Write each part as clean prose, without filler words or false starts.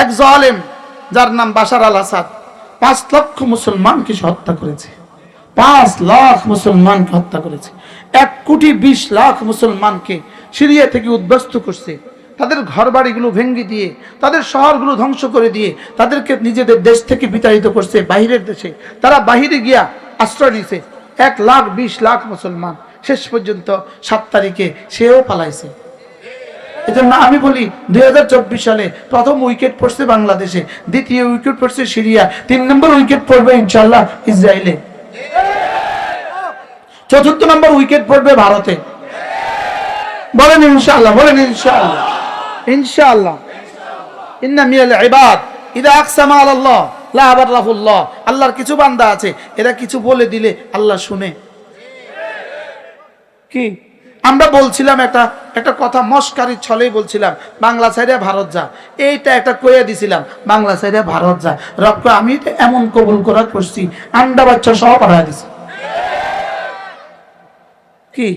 এক জালেম যার নাম বাশার আল আসাদ 5 লক্ষ মুসলমানকে হত্যা করেছে। 5 লাখ মুসলমানকে হত্যা করেছে। 1,20,00,000 মুসলমানকে সিরিয়া থেকে উদ্বাস্তু করছে। তাদের ঘরবাড়িগুলো ভেঙে দিয়ে, তাদের শহরগুলো ধ্বংস করে দিয়ে তাদেরকে নিজেদের দেশ থেকে বিতাড়িত করছে বাহিরের দেশে। তারা বাহিরে গিয়া আশ্রয় নিছে। 1,20,00,000 মুসলমান। শেষ পর্যন্ত 7 তারিখে সেও পালাইছে। এজন্য আমি বলি 2024 সালে প্রথম উইকেট পড়ছে বাংলাদেশে, দ্বিতীয় উইকেট পড়ছে সিরিয়া, 3 নম্বর উইকেট পড়বে ইনশাআল্লাহ ইসরায়েলে, 4র্থ নম্বর উইকেট পড়বে ভারতে। বলেন ইনশাআল্লাহ, বলেন ইনশাআল্লাহ। ইনশাআল্লাহ। ইন্না মিনাল ইবাদ ইযা আকসামা আলাল্লাহ লা আবারাহুল্লাহ। আল্লাহর কিছু বান্দা আছে এরা কিছু বলে দিলে আল্লাহ শুনে। কি আমরা বলছিলাম একটা কথা মস্কারির ছলেই বলছিলাম, বাংলা ছাইরা ভারত যা, এইটা একটা কইয়া দিছিলাম, বাংলা ছাইরা ভারত যা। রব আমি এটা এমন কবুল করা করছি, আন্ডা বাচ্চা সহ পাঠায় দিছি। কি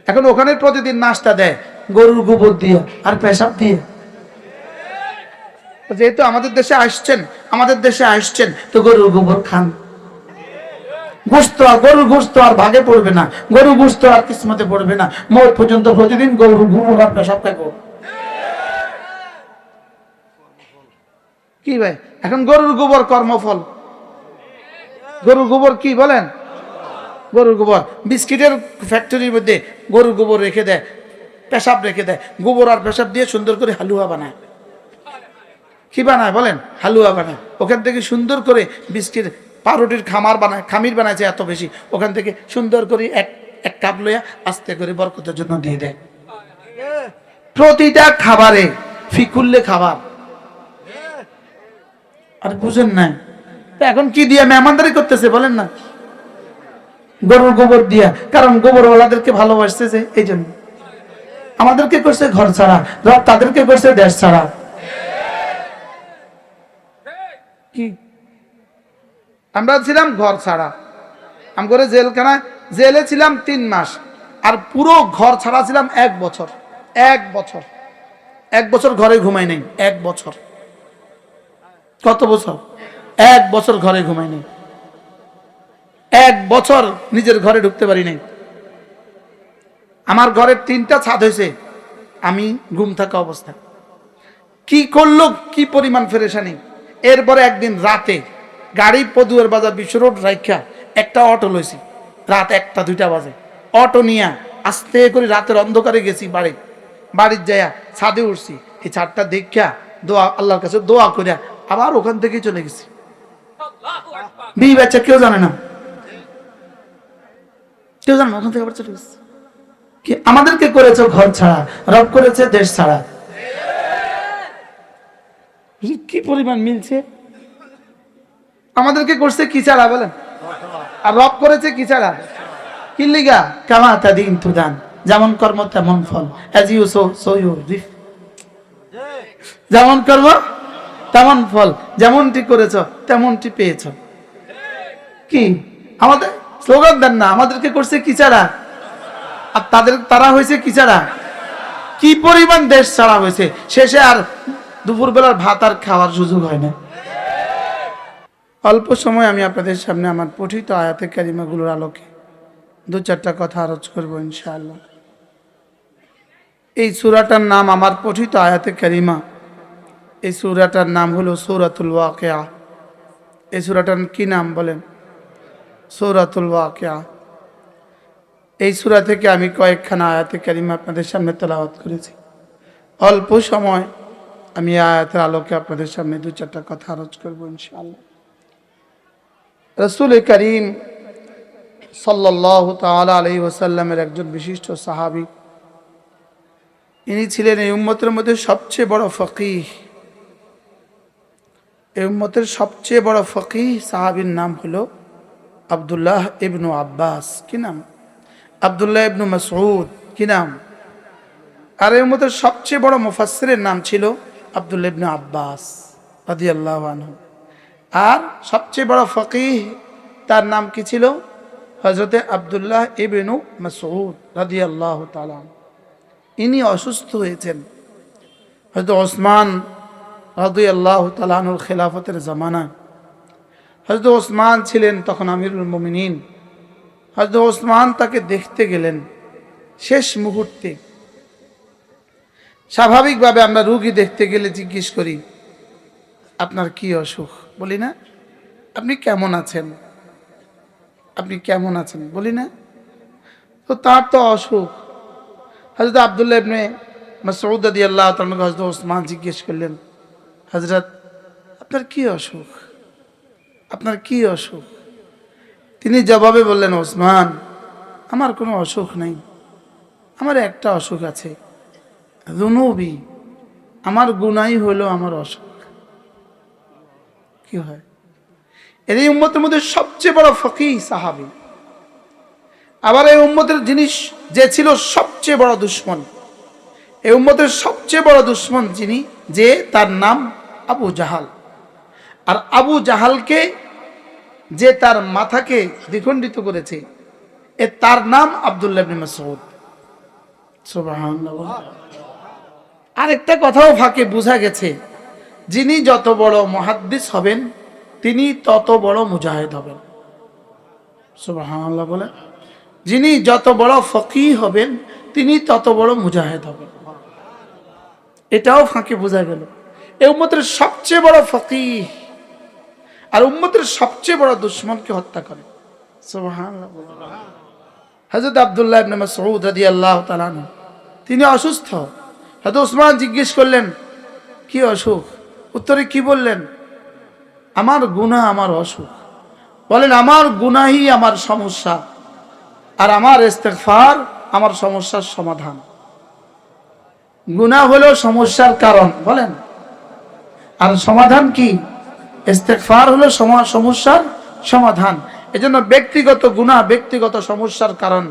এখন ওখানে প্রতিদিন নাস্তা দেয় গরুর গোবর দিয়ে আর পেশাব দিয়ে। যেহেতু আমাদের দেশে আসছেন তো গরুর গোবর খান। গরুর গোশত আর ভাগে পড়বে না, গরুর গোশত আর কিসমতে পড়বে না। মোট পর্যন্ত প্রতিদিন গরুর গোবর আর পেশাব খাবো। কি ভাই এখন গরুর গোবর কর্মফল। গরুর গোবর কি বলেন? গরুর গোবর বিস্কিটের ফ্যাক্টরির মধ্যে গরুর গোবর রেখে দেয়, পেশাব রেখে দেয়, গোবর আর পেশাব দিয়ে সুন্দর করে হালুয়া বানায়। কি বানায় বলেন? হালুয়া বানায়। ওখান থেকে সুন্দর করে বিস্কিট পাউরুটির খামির বানাইছে এত বেশি, ওখান থেকে সুন্দর করে এক কাপ লইয়া আস্তে করে বরকতের জন্য দিয়ে দেয়। প্রতিটা খাবারে ফিকুল্লে খাবার। আর বুঝেন নাই এখন কি দিয়ে মেহমানদারি করতেছে বলেন না? গরুর গোবর দিয়া। কারণ গোবরওয়ালাদেরকে ভালোবাসতেছে, এই জন্য আমাদেরকে করছে ঘর ছাড়া, রব তাদেরকে করছে দেশ ছাড়া। কি আমরা ছিলাম ঘর ছাড়া, আমি করে জেলে ছিলাম 3 মাস, আর পুরো ঘর ছাড়া ছিলাম 1 বছর। 1 বছর ঘরে ঘুমাই নাই। 1 বছর। কত বছর? 1 বছর ঘরে ঘুমাই নাই। 1 বছর নিজের ঘরে ঢুকতে পারি নাই। আমার ঘরের 3টা ছাদ হয়েছে আমি ঘুম থাকা অবস্থা। কি করলো, কি পরিমাণ ফেরেশানি। এরপরে একদিন রাতে গাড়ি পদুয়ার বাজার বিশ্ব রোড রাইখা একটা অটো লইছি, রাত 1টা-2টা বাজে। অটো নিয়ে আস্তে করে রাতের অন্ধকারে গেছি বাড়ির যাইয়া ছাদে উঠছি। এই ছাদটা দেখা আল্লাহর কাছে দোয়া করিয়া আবার ওখান থেকেই চলে গেছি। বিয়ে বাচ্চা কেউ জানে না, কেউ জানে না, ওখান থেকে আবার চলে গেছি। কি আমাদেরকে করেছে ঘর ছাড়া, রব করেছে দেশ ছাড়া। কি পরিমাণ মিলছে। আমাদেরকে করছে কি ছাড়া বলেন, আর রব করেছে কি ছাড়া। কি লিগা? কামা তাদিন তুদান, যেমন কর্ম তেমন ফল। As you sow so you reap. যেমন কর্ম তেমন ফল, যেমনটি করেছ তেমনটি পেয়েছ। কি আমাদের স্লোগান দেন না, আমাদেরকে করছে কি ছাড়া, আর তারা হয়েছে কি ছাড়া। কি পরিমাণ দেশ ছাড়া হয়েছে, শেষে আর দুপুরবেলার ভাত আর খাওয়ার সুযোগ হয় না। অল্প সময় আমি আপনাদের সামনে আমার পঠিত আয়াতে কারিমাগুলোর আলোকে 2-4টা কথা আরজ করব ইনশাআল্লাহ। এই সূরাটার নাম, আমার পঠিত আয়াতে কারিমা, এই সূরাটার নাম হলো সূরাতুল ওয়াকিয়া। এই সূরাটার কি নাম বলেন? সূরাতুল ওয়াকিয়া। এই সূরা থেকে আমি কয়েকখানা আয়াতে কারিমা আপনাদের সামনে তেলাওয়াত করেছি। অল্প সময় আমি আয়াতের আলোকে আপনাদের সামনে 2-4টা কথা আরজ করব ইনশাআল্লাহ। রাসূল করিম সাল্লাল্লাহু তাআলা আলাইহি ওয়াসাল্লামের একজন বিশিষ্ট সাহাবী, ইনি ছিলেন এই উম্মতের মধ্যে সবচেয়ে বড় ফকিহ। এই উম্মতের সবচেয়ে বড় ফকিহ সাহাবীর নাম হলো আব্দুল্লাহ ইবনু আব্বাস। কি নাম? আব্দুল্লাহ ইবনু মাসউদ। কি নাম? আর এই উম্মতের সবচেয়ে বড় মুফাসসিরের নাম ছিল আব্দুল্লাহ ইবনু আব্বাস রাদিয়াল্লাহু আনহু। আর সবচেয়ে বড় ফকিহ তার নাম কি ছিল? হযরতে আব্দুল্লাহ ইবনু মাসউদ রাদিয়াল্লাহু তাআলা। ইনি অসুস্থ হয়েছেন। হযরত ওসমান রাদিয়াল্লাহু তাআলা আনহুর খেলাফতের জামানা হযরত ওসমান ছিলেন তখন আমিরুল মুমিনিন। হযরত ওসমান তাকে দেখতে গেলেন শেষ মুহূর্তে। স্বাভাবিকভাবে আমরা রোগী দেখতে গেলে জিজ্ঞেস করি, আপনার কি অসুখ? বলি না, আপনি কেমন আছেন, আপনি কেমন আছেন বলি না? তো তার তো অসুখ। হযরত আব্দুল্লাহ ইবনে মাসউদ রাদিয়াল্লাহু তাআলা হযরত ওসমান জিজ্ঞেস করলেন, হযরত আপনার কি অসুখ, আপনার কি অসুখ? তিনি জবাবে বললেন, ওসমান, আমার কোনো অসুখ নেই, আমার একটা অসুখ আছে, যুনুবি, আমার গুনাহ হলো আমার অসুখ। কি হয়? এই উম্মতের মধ্যে সবচেয়ে বড় ফকিহ সাহাবী, আবার এই উম্মতের জিনিস যে ছিল সবচেয়ে বড় দুশমন, এই উম্মতের সবচেয়ে বড় দুশমন যিনি, যে তার নাম আবু জাহাল। আর আবু জাহালকে যে তার মাথাকে দ্বিখণ্ডিত করেছে, তার নাম আব্দুল্লাহ ইবনে মাসউদ। সুবহানাল্লাহ। আরেকটা কথাও ফাঁকে বোঝা গেছে, যিনি যত বড় মুহাদ্দিস হবেন তিনি তত বড় মুজাহিদ হবেন। সুবহানাল্লাহ বলে। যিনি যত বড় ফকিহ হবেন তিনি তত বড় মুজাহিদ হবেন। এটাও ফাঁকে বোঝা গেল। এই উম্মতের সবচেয়ে বড় ফকিহ আর উম্মতের সবচেয়ে বড় দুশমনকে হত্যা করে। সুবহানাল্লাহ। হযরত আব্দুল্লাহ ইবনে মাসউদ রাদিয়াল্লাহু তাআলা আনহু তিনি অসুস্থ। হযরত ওসমান জিজ্ঞেস করলেন, কি অসুখ? উত্তরে কি বললেন? আমার গুনাহ আমার অসুখ। বলেন, আমার গুনাহই আমার সমস্যা আর আমার ইস্তেগফার আমার সমস্যার সমাধান। গুনাহ হলো সমস্যার কারণ, বলেন, আর সমাধান কি? ইস্তেগফার হলো সমস্যার সমাধান। এজন্য ব্যক্তিগত গুনাহ ব্যক্তিগত সমস্যার কারণ,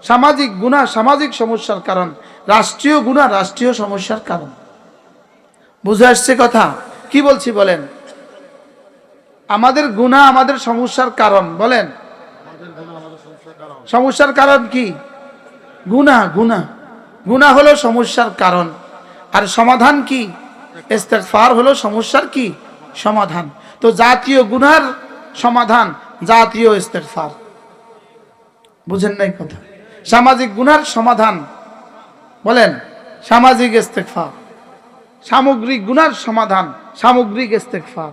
সামাজিক গুনাহ সামাজিক সমস্যার কারণ, রাষ্ট্রীয় গুনাহ রাষ্ট্রীয় সমস্যার কারণ। বুঝে আসছে কথা? কি বলছি বলেন? আমাদের গুনাহ আমাদের সমস্যার কারণ, বলেন, সমস্যার কারণ কি? গুনাহ। গুনাহ গুনাহ হলো সমস্যার কারণ, আর সমাধান কি? ইস্তেগফার হলো সমস্যার কি? সমাধান। তো জাতীয় গুনাহর সমাধান জাতীয় ইস্তেগফার। বুঝেন নাই কথা? সামাজিক গুনাহর সমাধান, বলেন, সামাজিক ইস্তেগফার। সামগ্রিক গুনাহর সমাধান সামগ্রিক ইস্তেগফার।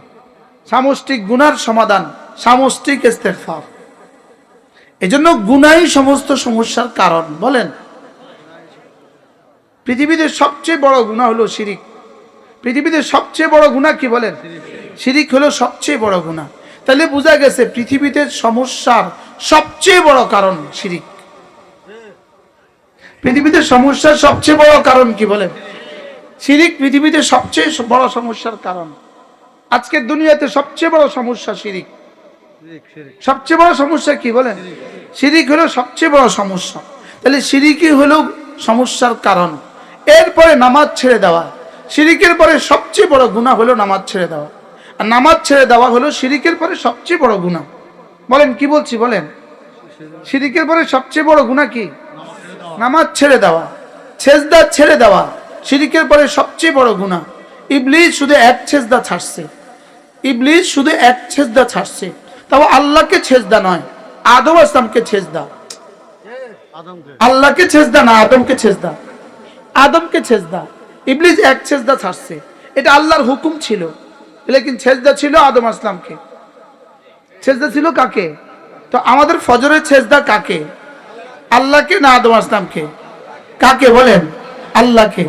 সামষ্টিক গুনাহর সমাধান সামষ্টিক ইস্তেগফার। এজন্য গুনাহই সমস্ত সমস্যার কারণ, বলেন। পৃথিবীতে সবচেয়ে বড় গুনাহ হলো শিরিক। পৃথিবীতে সবচেয়ে বড় গুনাহ কি বলেন? শিরিক হলো সবচেয়ে বড় গুনাহ। তাহলে বোঝা গেছে পৃথিবীতে সমস্যার সবচেয়ে বড় কারণ শিরিক। পৃথিবীতে সমস্যার সবচেয়ে বড় কারণ কি বলেন? শিরিক পৃথিবীতে সবচেয়ে বড় সমস্যার কারণ। আজকের দুনিয়াতে সবচেয়ে বড় সমস্যা শিরিক। সবচেয়ে বড় সমস্যা কি বলেন? শিরিক হলো সবচেয়ে বড় সমস্যা। তাহলে শিরিকই হলো সমস্যার কারণ। এরপরে নামাজ ছেড়ে দেওয়া। শিরিকের পরে সবচেয়ে বড় গুনাহ হলো নামাজ ছেড়ে দেওয়া, আর নামাজ ছেড়ে দেওয়া হলো শিরিকের পরে সবচেয়ে বড় গুনাহ। বলেন, কি বলছি বলেন? শিরিকের পরে সবচেয়ে বড় গুনাহ কি? নামাজ ছেড়ে দেওয়া। সেজদা ছেড়ে দেওয়া শিরিকের পরে সবচেয়ে বড় গুনাহ। ইবলিস শুধু এক সেজদা ছাড়ছে, ইবলিস শুধু এক সেজদা ছাড়ছে, তাও আল্লাহকে সেজদা নয়, আদম আসলামকে সেজদা। আল্লাহকে সেজদা না, আদমকে সেজদা। আদমকে সেজদা। ইবলিস এক সেজদা ছাড়ছে, এটা আল্লাহর হুকুম ছিল, লেকিন সেজদা ছিল আদম আসলামকে। সেজদা ছিল কাকে? তো আমাদের ফজরের সেজদা কাকে? আল্লাহকে না আদম আসলামকে? কাকে বলেন? আল্লাহকে।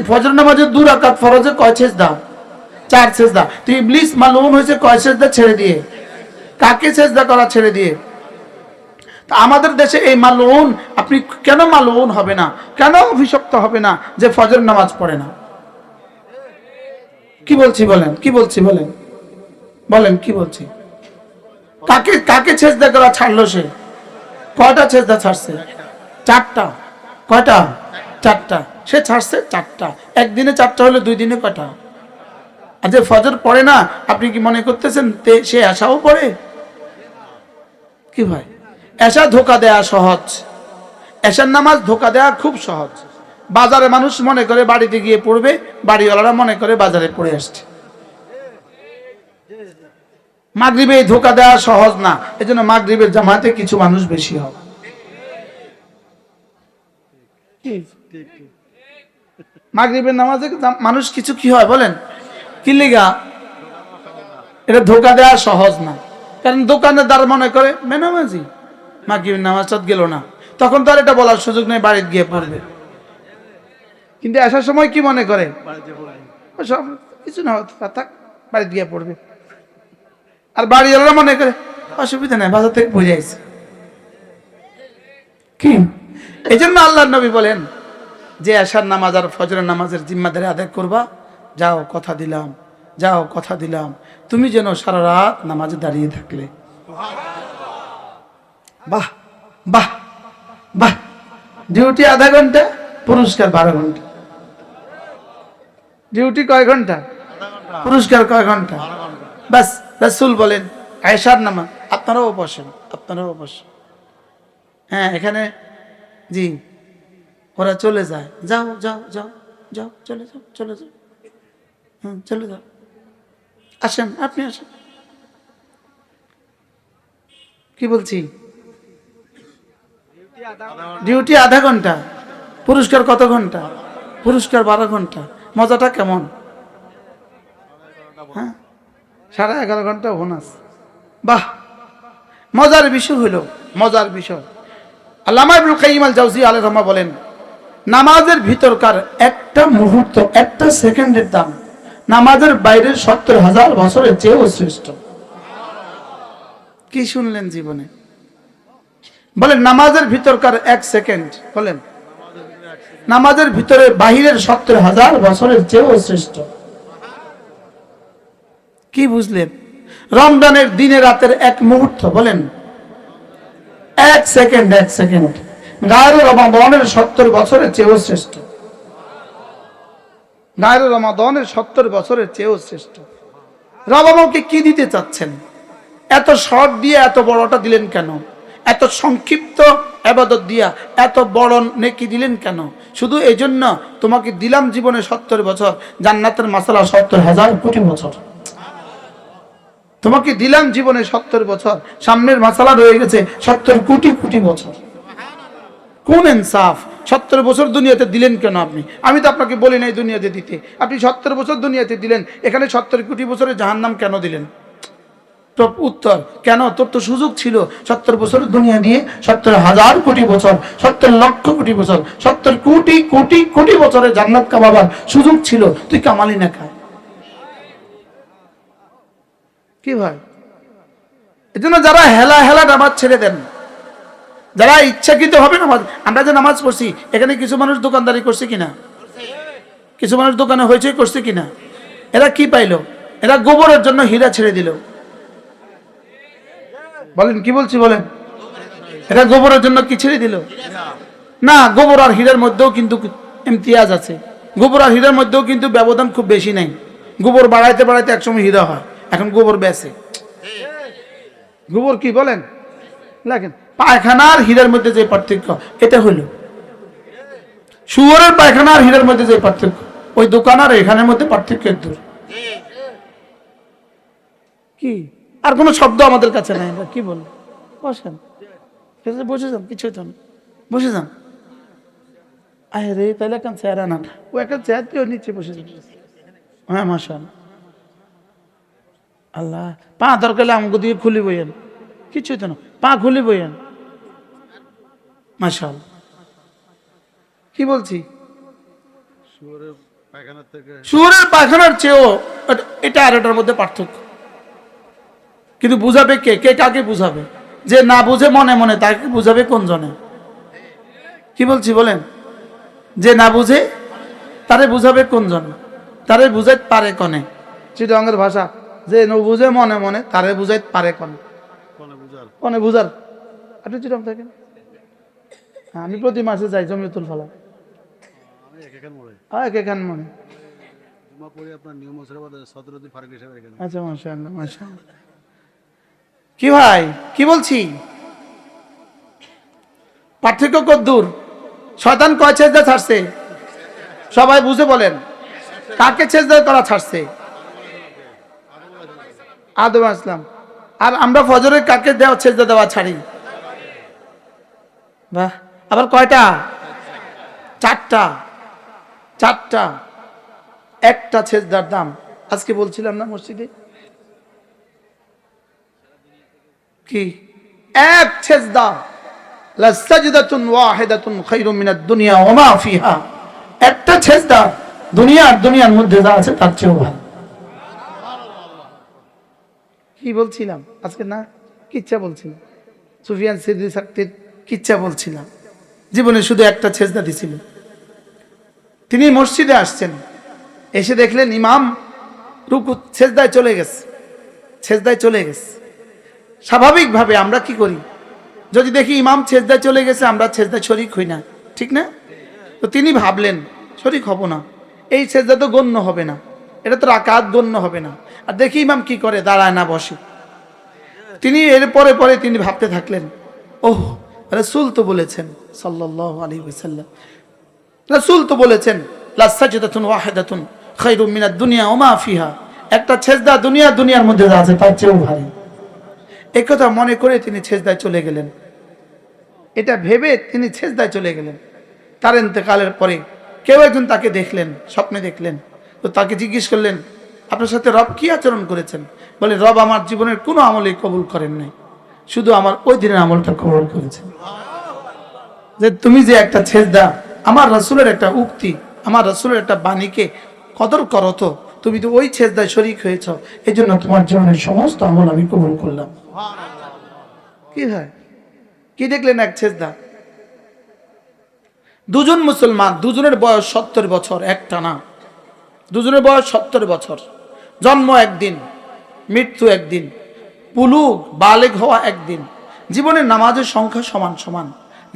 ফজর নামাজের 2 রাকাত ফরজে কয় সেজদা? 4 সেজদা। তো ইবলিস মালউন হয়েছে কয় সেজদা ছেড়ে দিয়ে? কাকে সেজদা করা ছেড়ে দিয়ে? তা আমাদের দেশে এই মালউন, আপনি কেন মালউন হবে না, কেন অভিশপ্ত হবে না যে ফজর নামাজ পড়ে না? কি বলছি বলেন? কি বলছি বলেন? বলেন কি বলছি? কাকে কাকে সেজদা করা ছাড়লো সে? কয়টা সেজদা ছাড়ছে? 4টা। কয়টা? 4টা। সে ছাড়ছে 4টা। একদিনে 4টা হলে 2 দিনে কয়টা? আর যে ফজর পড়ে না, আপনি কি মনে করতেছেন সে এশাও পড়ে? কি ভাই, এশা ধোকা দেয়া সহজ, এশার নামাজ ধোকা দেয়া খুব সহজ। বাজারে মানুষ মনে করে বাড়িতে গিয়ে পড়বে, বাড়িওয়ালারা মনে করে বাজারে পড়ে আসছে। মাগরিবে ধোঁকা দেওয়া সহজ না, এজন্য মাগরিবের জামাতে কিছু মানুষ বেশি হবে। মাগরিবের নামাজে মানুষ কিছু কি হয় বলেন, কি লিগা? এটা ধোঁকা দেওয়া সহজ না, কারণ দোকানদার মনে করে বেনামাজি, মাগরিবের নামাজটা গেল না, তখন তো আর এটা বলার সুযোগ নেই, বাড়িতে গিয়ে পড়বে। কিন্তু আসার সময় কি মনে করে, সব কিছু না থাক, বাড়িতে গিয়ে পড়বে। আর বাড়িওয়ালা মনে করে অসুবিধা নেই, বাজার থেকে বুঝে আইছে। কি এই জন্য আল্লাহর নবী বলেন যে আশার নামাজ আর ফজরের নামাজের জিম্মাদারি আদায় করবা, যাও কথা দিলাম, যাও কথা দিলাম, তুমি যেন সারা রাত নামাজে দাঁড়িয়ে থাকলে। বাহ বাহ বাহ। ডিউটি আধা ঘন্টা, পুরস্কার 12 ঘন্টা। ডিউটি কয় ঘন্টা, পুরস্কার কয় ঘন্টা? বাস রাসূল বলেন আয়েশার নামাজ, আপনারাও বসেন, আপনারাও বসেন। হ্যাঁ এখানে জি, ওরা চলে যায়, যাও যাও যাও যাও, চলে যাও, চলে যাও, হ্যাঁ চলে যাও, আসেন আপনি আসেন। কি বলছি, ডিউটি আধা ঘন্টা, পুরস্কার কত ঘন্টা? পুরস্কার 12 ঘন্টা। মজাটা কেমন? হ্যাঁ 11.5 ঘন্টা বোনাস। বাহ, মজার বিষয় হলো, মজার বিষয়। আল্লামা ইবনুল কাইয়িম আল জাওজি আলাইহিস রাহমাহ বলেন, নামাজের ভিতরকার একটা মুহূর্ত, একটা সেকেন্ডের দাম নামাজের বাইরের 70,000 বছরের চেয়েও শ্রেষ্ঠ। কি শুনলেন জীবনে? বলেন নামাজের ভিতরকার 1 সেকেন্ড, বলেন নামাজের ভিতরে বাহিরের 70,000 বছরের চেয়েও শ্রেষ্ঠ। কি বুঝলেন? রমজানের দিনে রাতের 1 মুহূর্ত, বলেন 1 সেকেন্ড, 1 সেকেন্ড গায়রুল রমাদানের 70 বছরের চেয়েও শ্রেষ্ঠ। গায়রুল রমাদানের 70 বছরের চেয়েও শ্রেষ্ঠ। রব আমাকে কি দিতে চাচ্ছেন? এত শর্ট দিয়ে এত বড়টা দিলেন কেন? এত সংক্ষিপ্ত ইবাদত দিয়া এত বড় নেকি দিলেন কেন? শুধু এই জন্য তোমাকে দিলাম জীবনে 70 বছর, জান্নাতের মাসালা 70,000 কোটি বছর। তোমাকে দিলাম জীবনে 70 বছর, সামনের মাসালা রয়ে গেছে 70 কোটি কোটি বছর। কোন ইনসাফ? 70 বছর দুনিয়াতে দিলেন কেন আপনি? আমি তো আপনাকে বলি নাই দুনিয়াতে দিতে, আপনি 70 বছর দুনিয়াতে দিলেন, এখানে 70 কোটি বছরের জাহান্নাম কেন দিলেন? তো উত্তর, কেন? তোর তো সুযোগ ছিল 70 বছর দুনিয়া দিয়ে 70,000 কোটি বছর, 70 লক্ষ কোটি বছর, 70 কোটি কোটি কোটি বছরের জান্নাত কামাবার সুযোগ ছিল, তুই কামালি না খায়। কি ভাই? এজন্য যারা হেলা হেলা নামাজ ছেড়ে দেন, যারা ইচ্ছাকৃত হবে নামাজ, আমরা যে নামাজ পড়ছি এখানে কিছু মানুষ দোকানদারি করছে কিনা, কিছু মানুষ দোকানে হইচই করছে কিনা, এরা কি পাইলো? এরা গোবরের জন্য হীরা ছেড়ে দিল। বলেন কি বলছি বলেন, এটা গোবরের জন্য কি ছেড়ে দিল? না, গোবর আর হীরার মধ্যেও কিন্তু ইমতিয়াজ আছে, গোবর আর হীরার মধ্যেও কিন্তু ব্যবধান খুব বেশি নাই। গোবর বাড়াইতে বাড়াইতে একসময় হীরা হয়, এখন গোবর বেচে। গোবর কি বলেন, দেখেন পায়খানার হীরার মধ্যে যে পার্থক্য, এটা হলো শুয়োরের পায়খানা আর হীরার মধ্যে যে পার্থক্য, ওই দোকান আর এখানের মধ্যে পার্থক্য দূর। কি আর কোনো শব্দ আমাদের কাছে নাই, কি বল? বসেন, বসে যান, কিছু হইতো না, বসে যান। আরে তাহলে এখন চেয়ার আনান, ও একটা চেয়ার দিয়ে নিচে বসে যান। হ্যাঁ মাশাআল্লাহ, আল্লাহ পা দরকার আমাকে দিয়ে খুলি বইয়েন, কিছু হইতো না, পা খুলি বইয়েন। মাশাআল্লাহ, কি বলছি? শুয়োরের পায়খানার চেয়েও এটা আর এটার মধ্যে পার্থক্য। কিন্তু বুঝাবে কে? কে কাকে বুঝাবে? যে না বুঝে মনে মনে, তাকে বুঝাবে কোন জনে? কি বলছি বলেন? যে না বুঝে তারে বুঝাবে কোন জনে? তারে বুঝাইতে পারে কনে, চিটাঙ্গের ভাষা, যে ন বুঝে মনে মনে তারে বুঝাইতে পারে কনে, কনে বুঝার। আপনি চিটাং থাকেন? আমি প্রতি মাসে যাই জমিয়তুল ফালাহ, এখান মনে। আচ্ছা মাশাআল্লাহ, মাশাআল্লাহ। কি ভাই কি বলছি? পার্থক্য কত দূর? শয়তান কয় সেজদা ছাড়ছে? সবাই বুঝে বলেন, কাকে সেজদা করা ছাড়ছে? আদম আলাইহিস সালাম। আর আমরা ফজরে কাকে দেওয়া সেজদা দেওয়া ছাড়ি? বাহ, আবার কয়টা? চারটা। চারটা। একটা সেজদার দাম আজকে বলছিলাম না মসজিদে, কি? এক সেজদা, লাসাজদাতুন ওয়াহিদাতুন খায়রুম মিনাদ দুনিয়া ওয়া মা ফিহা। একটা সেজদা দুনিয়ার মধ্যে যা আছে তার চেয়েও ভালো। কি বলছিলাম আজকে? না, কিচ্ছা বলছিলাম, সুফিয়ান সিদ্দি সাক্তির কিচ্ছা বলছিলাম। জীবনে শুধু একটা সেজদা দিছিল। তিনি মসজিদে আসছেন, এসে দেখলেন ইমাম রুকু সেজদায় চলে গেছে, সেজদায় চলে গেছে। স্বাভাবিকভাবে আমরা কি করি? যদি দেখি ইমাম সেজদায় চলে গেছে, আমরা সেজদায় শরীক হই না, ঠিক না? তো তিনি ভাবলেন শরীক হব না, এই সেজদা তো গণ্য হবে না, এটা তো রাকাত গণ্য হবে না। আর দেখি ইমাম কি করে, দাঁড়ায় না, বসে। তিনি এর পরে পরে তিনি ভাবতে থাকলেন, ওহ রাসূল তো বলেছেন সাল্লাল্লাহু আলাইহি ওয়াসাল্লাম, রাসূল তো বলেছেন লাসাজদাতুন ওয়াহিদাতুন খায়রুম মিনাদ দুনিয়া ওয়া মা ফিহা। একটা সেজদা দুনিয়ার মধ্যে যা আছে তার চেয়েও ভারী। এই কথা মনে করে তিনি সেজদায় চলে গেলেন। এটা ভেবে তিনি সেজদায় চলে গেলেন। তার ইন্তেকালের পরে কেউ একজন তাকে দেখলেন, স্বপ্নে দেখলেন। তো তাকে জিজ্ঞেস করলেন, আপনার সাথে রব কি আচরণ করেছেন? বলে, রব আমার জীবনের কোনো আমলই কবুল করেন নাই, শুধু আমার ওই দিনের আমলটা কবুল করেছেন। যে তুমি যে একটা সেজদা, আমার রাসূলের একটা উক্তি, আমার রাসূলের একটা বাণীকে কদর করো, তো তুমি তো ওই সেজদায় শরীক হয়েছ, এই জন্য তোমার জীবনের সমস্ত আমল আমি কবুল করলাম। কি হয়? কি দেখলেন? এক সেজদা। দুজন মুসলমান, দুজনের বয়স 70 বছর, একটা না, দুজনের বয়স 70 বছর, জন্ম একদিন, মৃত্যু একদিন, পুলুগ বালেগ হওয়া একদিন, জীবনের নামাজের সংখ্যা সমান সমান,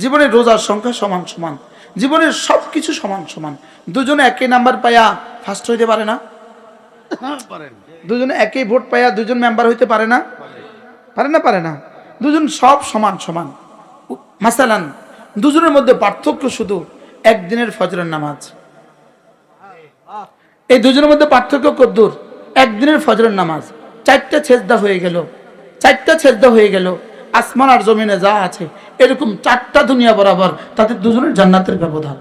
জীবনের রোজার সংখ্যা সমান সমান, জীবনের সবকিছু সমান সমান। দুজনে একই নাম্বার পাইয়া ফার্স্ট হইতে পারে না? দুজনে একই ভোট পাইয়া দুজন মেম্বার হইতে পারে না? পারে না? দুজন সব সমান সমান। মাসালান, দুজনের মধ্যে পার্থক্য শুধু একদিনের ফজরের নামাজ। এই দুজনের মধ্যে পার্থক্য কদ্দূর? একদিনের ফজরের নামাজ। চারটা সেজদা হয়ে গেল, চারটা সেজদা হয়ে গেল। আসমান আর জমিনে যা আছে এরকম চারটা দুনিয়া বরাবর, তাতে দুজনের জান্নাতের ব্যবধান।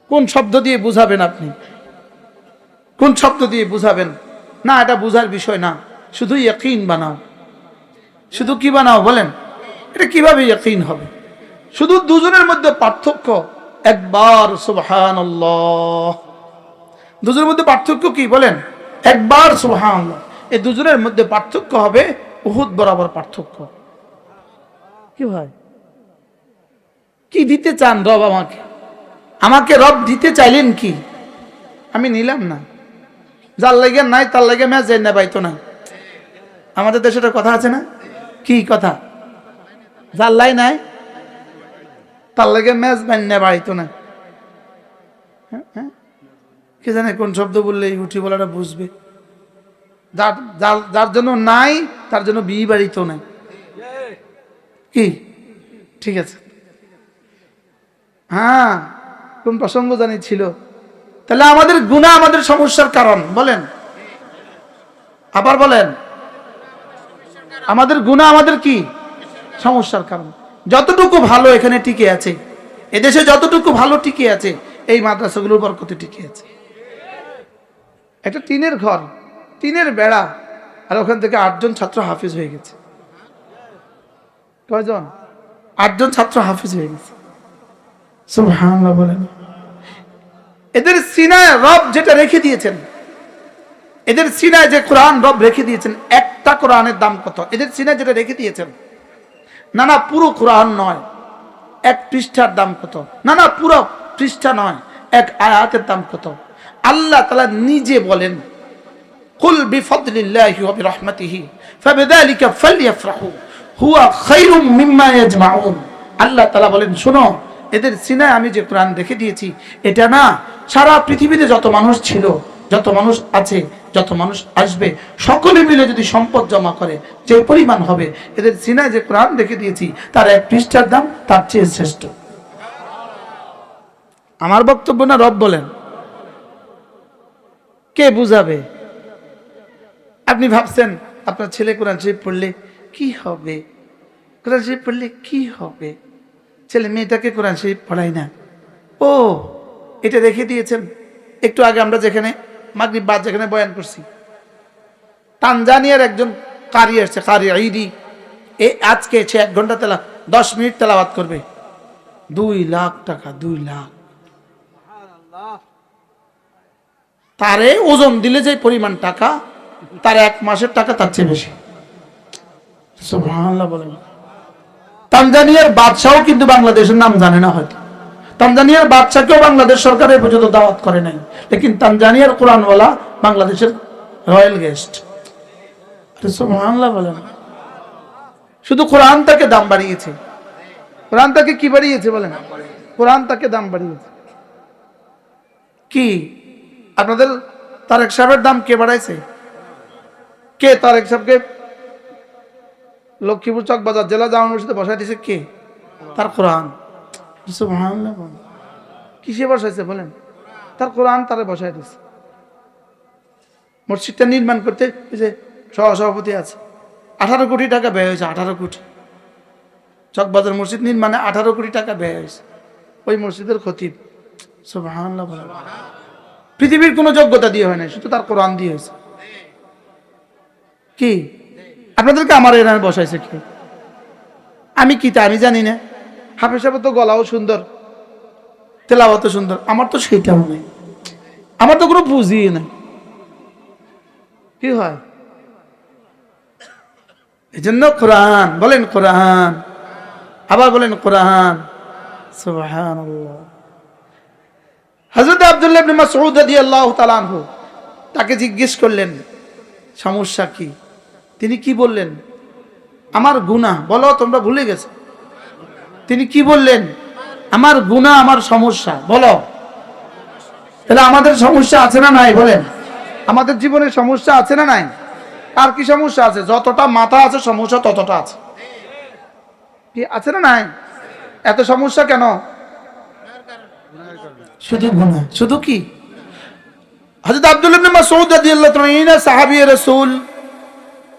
কোন শব্দ দিয়ে বুঝাবেন আপনি? কোন শব্দ দিয়ে বুঝাবেন? না, এটা বুঝার বিষয় না, শুধু ইয়াকিন বানাও। শুধু কি বানাও বলেন? এটা কিভাবে ইয়াকিন হবে? শুধু দুজনের মধ্যে পার্থক্য একবার সুবহানাল্লাহ। দুজনের মধ্যে পার্থক্য কি বলেন? একবার সুবহানাল্লাহ। এই দুজনের মধ্যে পার্থক্য হবে উহুদ বরাবর পার্থক্য। কি ভাই, কি দিতে চান রব আমাকে? আমাকে রব দিতে চাইলেন কি? আমি নিলাম না। যার লাগে নাই তার লাগে ম্যাচ যাই না পাইতো না। আমাদের দেশে একটা কথা আছে না? কি কথা? যার লাই নাই তার লাগে ম্যাচ বান্যা বাড়িতো না। কে জানে কোন শব্দ বললে এই উঠি বলাটা বুঝবে? যার জন্য নাই তার জন্য বিয়ে বাড়িতো নাই। কি ঠিক আছে? হ্যাঁ, কোন প্রসঙ্গ জানি ছিল। তাহলে আমাদের গুনাহ আমাদের সমস্যার কারণ বলেন, আবার বলেন। আমাদের গুনাহ আমাদের কি সমস্যার কারণ? যতটুকু ভালো এখানে টিকে আছে, এদেশে যতটুকু ভালো টিকে আছে, এই মাদ্রাসাগুলোর বরকতে টিকে আছে। একটা টিনের ঘর, টিনের বেড়া, আর ওখান থেকে 8 জন ছাত্র হাফিজ হয়ে গেছে। কয়জন? 8 জন ছাত্র হাফিজ হয়ে গেছে। সুবহানাল্লাহ বলেন। এদের সিনায় রব যেটা রেখে দিয়েছেন, এদের সিনায় যে কোরআন রব রেখে দিয়েছেন, একটা কোরআনের দাম কত? এদের সিনায় যেটা রেখে দিয়েছেন, না না পুরো কোরআন নয়, এক পৃষ্ঠার দাম কত? না না পুরো পৃষ্ঠা নয়, এক আয়াতের দাম কত? আল্লাহ তাআলা নিজে বলেন, কুল বিফদলিল্লাহি ওয়া বিরহমাতিহি ফাবিযালিকা ফালইফরাহু হুয়া খায়রুম মিম্মা ইয়াজমাউন। আল্লাহ তাআলা বলেন, শোনো, এদের সিনায় আমি যে কোরআন রেখে দিয়েছি, এটা না সারা পৃথিবীতে যত মানুষ ছিল, যত মানুষ আছে, যত মানুষ আসবে, সকলে মিলে যদি সম্পদ জমা করে যে পরিমাণ হবে, এদের সিনায় যে কোরআন রেখে দিয়েছি তার এক পৃষ্ঠার দাম তার চেয়ে শ্রেষ্ঠ। আমার বক্তব্য না রব বলেন? কে বুঝাবে? আপনি ভাবছেন আপনার ছেলে কোরআন শরীফ পড়লে কি হবে, কোরআন শরীফ পড়লে কি হবে, ছেলে মেয়েটাকে কোরআন শরীফ পড়াই না। ও এটা রেখে দিয়েছেন। একটু আগে আমরা যেখানে মাগরিব বাদ যেখানে বয়ান করছি, তানজানিয়ার একজন কারি আসছে, কারি ঈদি, আজকে সে 1 ঘন্টা 10 মিনিট তেলাওয়াত করবে, 2 লাখ টাকা, 2 লাখ। তারে ওজন দিলে যে পরিমাণ টাকা, তার 1 মাসের টাকা তার চেয়ে বেশি। সুবহানাল্লাহ বলেন। তানজানিয়ার বাদশাও কিন্তু বাংলাদেশের নাম জানে না হয়তো, তানজানিয়ার বাদশাকেও বাংলাদেশ সরকার এই পর্যন্ত দাওয়াত করে নাই, লেকিন তানজানিয়ার কোরআনওয়ালা বাংলাদেশের রয়্যাল গেস্ট। সুবহানাল্লাহ বলেন। শুধু কোরআন তাকে দাম বাড়িয়েছে। কোরআন তাকে কি বাড়িয়েছে বলেন? কোরআন তাকে দাম বাড়িয়েছে। কি আপনাদের তারেক সাহেবের দাম কে বাড়াইছে? কে তারেক সাহেবকে লক্ষ্মীপুর চকবাজার জেলা জামা মসজিদে বসাই দিয়েছে? কে? তার কোরআন। সুবহানাল্লাহ। কিসে বসাইছে বলেন? তার কোরআন তারে বসাই দিয়েছে। মসজিদটা নির্মাণ করতে যে সহসভাপতি আছে, 18 কোটি টাকা ব্যয় হয়েছে। 18 কোটি। চকবাজার মসজিদ নির্মাণে 18 কোটি টাকা ব্যয় হয়েছে। ওই মসজিদের খতিব। সুবহানাল্লাহ। পৃথিবীর কোনো যোগ্যতা দিয়ে হয় না, শুধু তার কোরআন দিয়ে হয়েছে। কি আপনাদেরকে আমার এখানে বসাইছে কি? আমি কি তা আমি জানি না? হাফেজ সাহেব তো গলাও সুন্দর, তেলাওয়াতও সুন্দর, আমার তো সেইটাও নেই, আমার তো কোনো পুঁজি নাই। কি হয়? এই জন্য কোরআন বলেন, কোরআন, আবার বলেন কোরআন। সুবহানাল্লাহ। হযরত আব্দুল্লাহ ইবনে মাসউদ রাদিয়াল্লাহু তাআলা আনহু তাকে জিজ্ঞেস করলেন সমস্যা কি? তিনি কি বললেন? আমার গুনাহ। বলো, তোমরা ভুলে গেছো। তিনি কি বললেন? আমার গুনাহ, আমার সমস্যা। বলো, তাহলে আমাদের সমস্যা আছে না নাই বলেন? আমাদের জীবনে সমস্যা আছে না নাই? আর কি সমস্যা আছে? যতটা মাথা আছে সমস্যা ততটা আছে। কি আছে না নাই? এত সমস্যা কেন? শুধু গুনাহ। শুধু কি? হযরত আব্দুল্লাহ ইবনে মাসউদ রাদিয়াল্লাহু তাআলা ইনি না সাহাবী রাসূল,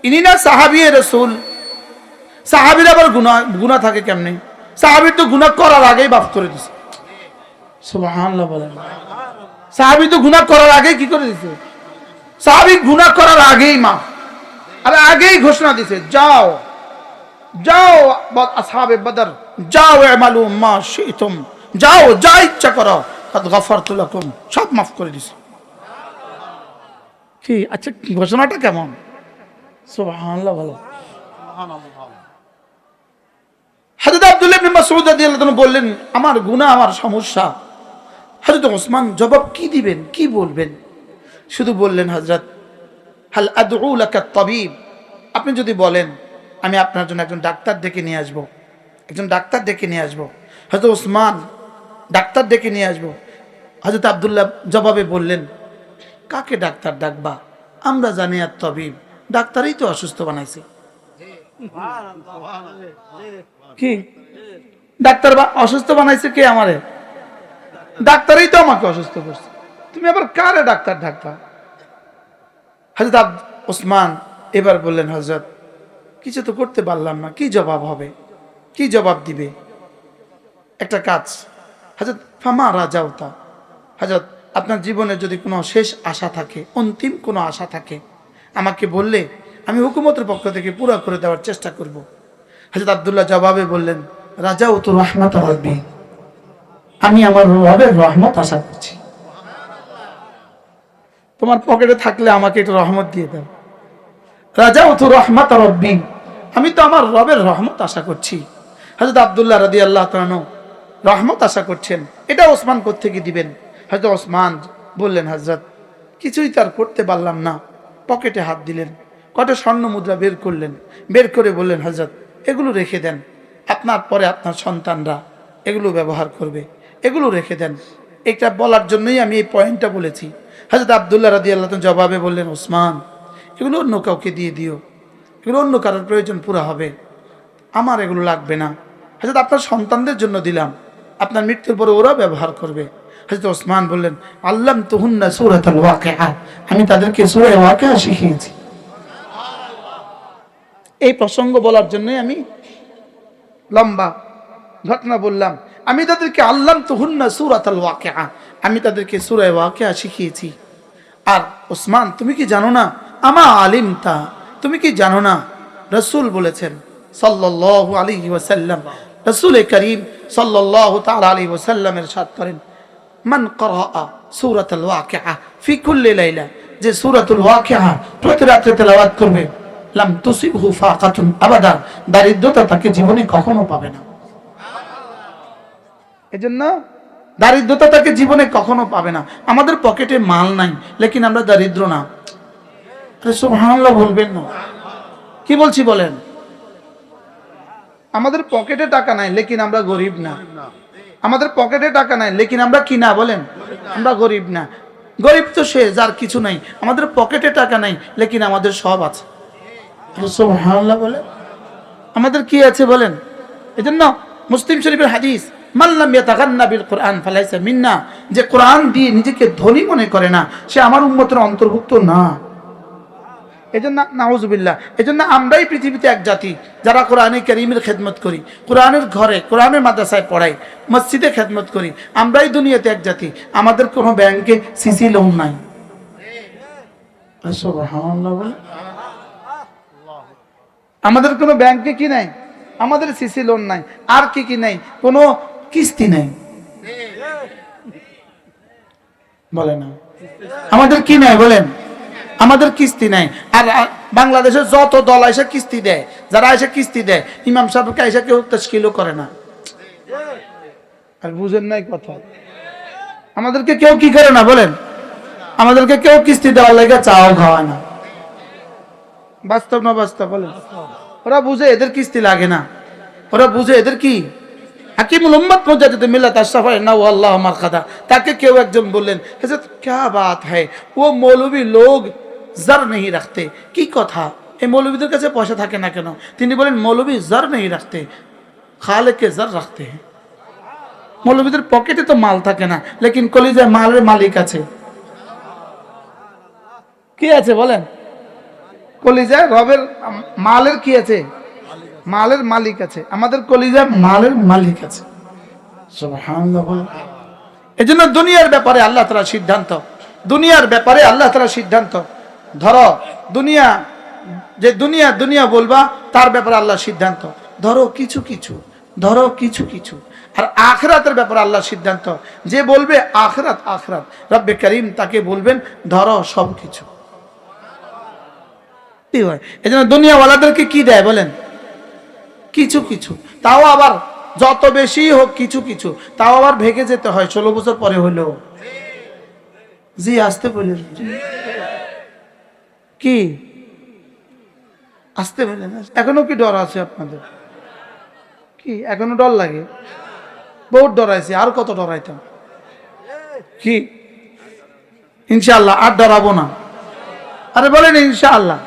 ইনি না সাহাবী রাসূল। সাহাবীর আবার গুনাহ থাকে কেমনে? সাহাবীর তো গুনাহ করার আগেই মাফ করে দিয়েছে। সুবহানাল্লাহ বলেন। সাহাবী তো গুনাহ করার আগেই কি করে দিয়েছে? সাহাবী গুনাহ করার আগেই মাফ, আর আগেই ঘোষণা দিয়েছে, যাও যাও আসহাবে বদর, যাও আমালু মা শিতুম, যাও যা ইচ্ছা করো, কদ গফরতু লাকুম, সব মাফ করে দিয়েছে। কি আচ্ছা, ঘোষণাটা কেমন? সুবহানাল্লাহ বলো। হযরত আব্দুল্লাহ ইবনে মাসউদ রাদিয়াল্লাহু আনহু বললেন, আমার গুনাহ, আমার সমস্যা। হযরত ওসমান জবাব কি দিবেন, কি বলবেন? শুধু বললেন, হযরত হাল আদউ লাকা তাবিব, আপনি যদি বলেন আমি আপনার জন্য একজন ডাক্তার ডেকে নিয়ে আসব, একজন ডাক্তার ডেকে নিয়ে আসব। হযরত ওসমান ডাক্তার ডেকে নিয়ে আসব। হযরত আব্দুল্লাহ জবাবে বললেন, কাকে ডাক্তার ডাকবা? আমরা জানি আর তাবিব, ডাক্তারই তো অসুস্থ বানাইছে। কি ডাক্তার অসুস্থ বানাইছে? কে? আমারে। ডাক্তারই তো আমাকে অসুস্থ করছে, তুমি আবার কারে ডাক্তার ডাকবা? হযরত ওসমান এবার বললেন, হযরত কিছু তো করতে পারলাম না, কি জবাব হবে, কি জবাব দিবে? একটা কাজ, হযরত ফামা রাজাউতা, হযরত আপনার জীবনে যদি কোনো শেষ আশা থাকে, অন্তিম কোনো আশা থাকে, আমাকে বললে আমি হুকুমতের পক্ষ থেকে পুরো করে দেওয়ার চেষ্টা করব। হযরত আব্দুল্লাহ জবাবে বললেন, রাজাউতু রাহমাত রাব্বি, আমি আমার রবের রহমত আশা করছি। তোমার পকেটে থাকলে আমাকে একটু রহমত দিয়ে দাও। রাজাউতু রাহমাত রাব্বি, আমি তো আমার রবের রহমত আশা করছি। হযরত আব্দুল্লাহ রাদিয়াল্লাহু তাআলা রহমত আশা করছেন, এটা ওসমান কোত্থেকে দিবেন? হযরত ওসমান বললেন, হযরত কিছুই তার করতে পারলাম না। পকেটে হাত দিলেন, কটা স্বর্ণ মুদ্রা বের করলেন, বের করে বললেন, হযরত এগুলো রেখে দেন, আপনার পরে আপনার সন্তানরা এগুলো ব্যবহার করবে, এগুলো রেখে দেন। এটা বলার জন্যই আমি এই পয়েন্টটা বলেছি। হযরত আব্দুল্লাহ রাদিয়াল্লাহু তাআলা জবাবে বললেন, ওসমান এগুলো অন্য কাউকে দিয়ে দিও, এগুলো অন্য কারোর প্রয়োজন পুরা হবে, আমার এগুলো লাগবে না। হযরত আপনার সন্তানদের জন্য দিলাম, আপনার মৃত্যুর পরে ওরা ব্যবহার করবে। হযরত ওসমান বললেন, আল্লামতুহুন্না সূরাতুল ওয়াকিআ, আমি তাদেরকে সূরা ওয়াকিআ শিখিয়েছি। এই প্রসঙ্গ বলার জন্যই আমি লম্বা ঘটনা বললাম। আমি তাদেরকে আল্লামতুহুন্না সূরাতুল ওয়াকিআ, আমি তাদেরকে সূরা ওয়াকিআ শিখিয়েছি। আর ওসমান, তুমি কি জানো না, আমা আলিমতা, তুমি কি জানো না, রাসূল বলেছেন সাল্লাল্লাহু আলাইহি ওয়াসাল্লাম, রাসূল করিম সাল্লাল্লাহু তাআলা আলাইহি ওয়াসাল্লাম ইরশাদ করেন, মান ক্বারাআ সূরাতুল ওয়াকিআ ফি কুল্লি লাইলা, যে সূরাতুল ওয়াকিআ প্রতি রাতে তেলাওয়াত করবে, লাম তুসিবহু ফাকাতুন আবাদা, দারিদ্রতা তাকে জীবনে কখনো পাবে না। এজন্য দারিদ্রতা তাকে জীবনে কখনো পাবে না। আমাদের পকেটে মাল নাই, লেকিন আমরা দারিদ্র না। সুবহানাল্লাহ বলবেন না? কি বলছি বলেন? আমাদের পকেটে টাকা নাই, লেকিন আমরা গরিব না। আমাদের পকেটে টাকা নাই, লেকিন আমরা কি না বলেন? আমরা গরিব না। গরিব তো সে যার কিছু নাই। আমাদের পকেটে টাকা নাই, লেকিন আমাদের সব আছে। সুবহানাল্লাহ বলে আমাদের কি আছে বলেন? এজন্য মুসলিম শরীফের হাদিস, মান লাম ইয়াতাগান্না বিল কুরআন ফালাইসা মিন্না, যে কোরআন দিয়ে নিজেকে ধনী মনে করে না, সে আমার উম্মতের অন্তর্ভুক্ত না। এজন্য নাউজুবিল্লাহ, এজন্য আমরাই পৃথিবীতে এক জাতি যারা কোরআনে কারীমের খেদমত করি, কোরআনের ঘরে, কোরআনের মাদ্রাসায় পড়াই, মসজিদে খেদমত করি। আমরাই দুনিয়াতে এক জাতি। আমাদের কোনো ব্যাংকে সিসি লোন নাই। সুবহানাল্লাহ বলে আমাদের কোনো ব্যাংকে কি নাই? আমাদের সিসি লোন নাই। আর কি কি নাই? কোনো কিস্তি নাই। বলে না আমাদের কি নাই বলেন? আমাদের কিস্তি নাই। আর বাংলাদেশের যত দল এসে কিস্তি দেয়, যারা এসে কিস্তি দেয়, ইমাম সাহেবকে এসে কেউ তাশকিলও করে না। আর বুঝেন নাই কথা? আমাদেরকে কেউ কি করে না বলেন? আমাদেরকে কেউ কিস্তি দেওয়ার লাগে চাও খাওয়ায় না। বাস্তব না বাস্তব বলেন? ওরা বুঝে এদের কিস্তি লাগে না। ওরা বুঝে এদের কি হাকিমুল উম্মত মুজাদ্দিদ মিল্লাত আশরাফ না আল্লাহ মারকাদা, তাকে কেউ একজন বললেন, হযরত क्या बात है, वो मौलवी लोग जर नहीं रखते। কি কথা, এই মৌলবীদের কাছে পয়সা থাকে না কেন? তিনি বলেন, মৌলবী জর नहीं रखते, खालिक के जर रखते हैं। মৌলবীদের পকেটে তো মাল থাকে না, লেকিন কলিজায় মালের মালিক আছে। কি আছে বলেন? কলিজায় রবের মালের কি আছে? মালের মালিক আছে। আমাদের কলিজায় মালের মালিক আছে। সুবহানাল্লাহ। এজন্য দুনিয়ার ব্যাপারে আল্লাহ তাআলা সিদ্ধান্ত, দুনিয়ার ব্যাপারে আল্লাহ তাআলা সিদ্ধান্ত। ধরো দুনিয়া, যে দুনিয়া দুনিয়া বলবা, তার ব্যাপারে আল্লাহ সিদ্ধান্ত। ধরো কিছু কিছু, ধরো কিছু কিছু। আর আখিরাতের ব্যাপারে আল্লাহ সিদ্ধান্ত, যে বলবে আখিরাত আখিরাত, রব্বে করিম তাকে বলবেন ধরো সব কিছু। কি হয়? এজন্য দুনিয়াওয়ালাদেরকে কি দেয় বলেন? কিছু কিছু। তাও আবার যত বেশি হোক কিছু কিছু, তাও আবার ভেগে যেতে হয় 16 বছর পরে হলেও। জি আসতে বলেন, কি আসতে বলেন? এখনো কি ডর আছে আপনাদের? কি এখনো ডর লাগে? বহুত ডরাইছে, আর কত ডরাইতাম। কি ইনশাআল্লাহ আর ডরাবো না। আরে বলেন ইনশাআল্লাহ,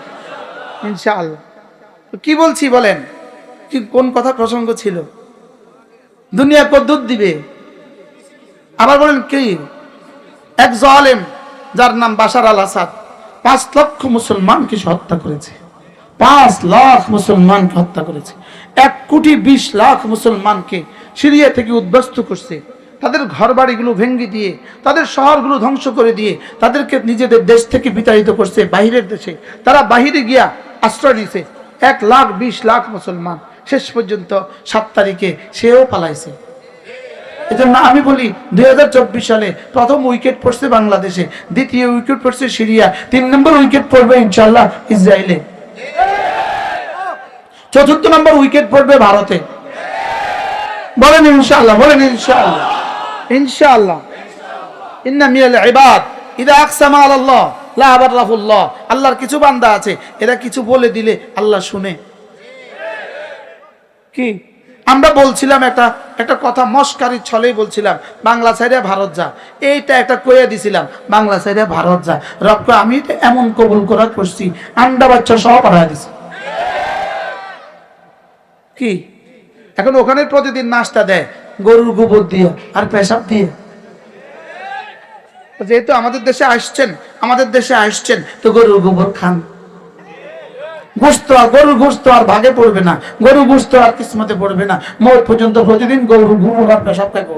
ইনশাআল্লাহ। কি বলছি বলেন? কি কোন কথা প্রসঙ্গ ছিল? দুনিয়া কদ্দুর দিবে। আবার বলেন কি? এক জালেম যার নাম বাশার আল আসাদ 5 লক্ষ মুসলমানকে হত্যা করেছে। 5 লাখ মুসলমানকে হত্যা করেছে। 1,20,00,000 মুসলমানকে সিরিয়া থেকে উদ্বাস্তু করছে। তাদের ঘরবাড়িগুলো ভেঙে দিয়ে, তাদের শহরগুলো ধ্বংস করে দিয়ে, তাদেরকে নিজেদের দেশ থেকে বিতাড়িত করছে বাহিরের দেশে। তারা বাহিরে গিয়া আশ্রয় নিছে। 1,20,00,000 মুসলমান। শেষ পর্যন্ত 7 তারিখে সেও পালাইছে। এজন্য আমি বলি 2024 সালে প্রথম উইকেট পড়ছে বাংলাদেশে, দ্বিতীয় উইকেট পড়ছে সিরিয়া, 3 নম্বর উইকেট পড়বে ইনশাআল্লাহ ইসরায়েলে, 4র্থ নম্বর উইকেট পড়বে ভারতে। বলেন ইনশাআল্লাহ, বলেন ইনশাআল্লাহ, ইনশাআল্লাহ। ইন্না মিনাল ইবাদ ইযা আকসামা আলাল্লাহ লা আবারাহুল্লাহ। আল্লাহর কিছু বান্দা আছে, এরা কিছু বলে দিলে আল্লাহ শুনে। কি আমরা বলছিলাম একটা কথা মস্কারির ছলেই বলছিলাম, বাংলা সাইডে ভারত যা, এইটা একটা কইয়া দিছিলাম, বাংলা সাইডে ভারত যা। রব আমি এটা এমন কবুল করা করছি, আন্ডা বাচ্চা সহ পাঠায় দিছি। কি এখন ওখানে প্রতিদিন নাস্তা দেয় গরুর গোবর দিয়ে আর পেশাব দিয়ে। যেহেতু আমাদের দেশে আসছেন তো গরুর গোবর খান। গরুর গোশত আর ভাগে পড়বে না, গরুর গোশত আর কিসমতে পড়বে না, মৌত পর্যন্ত প্রতিদিন গরুর গোবর আর পেশাব খাবো।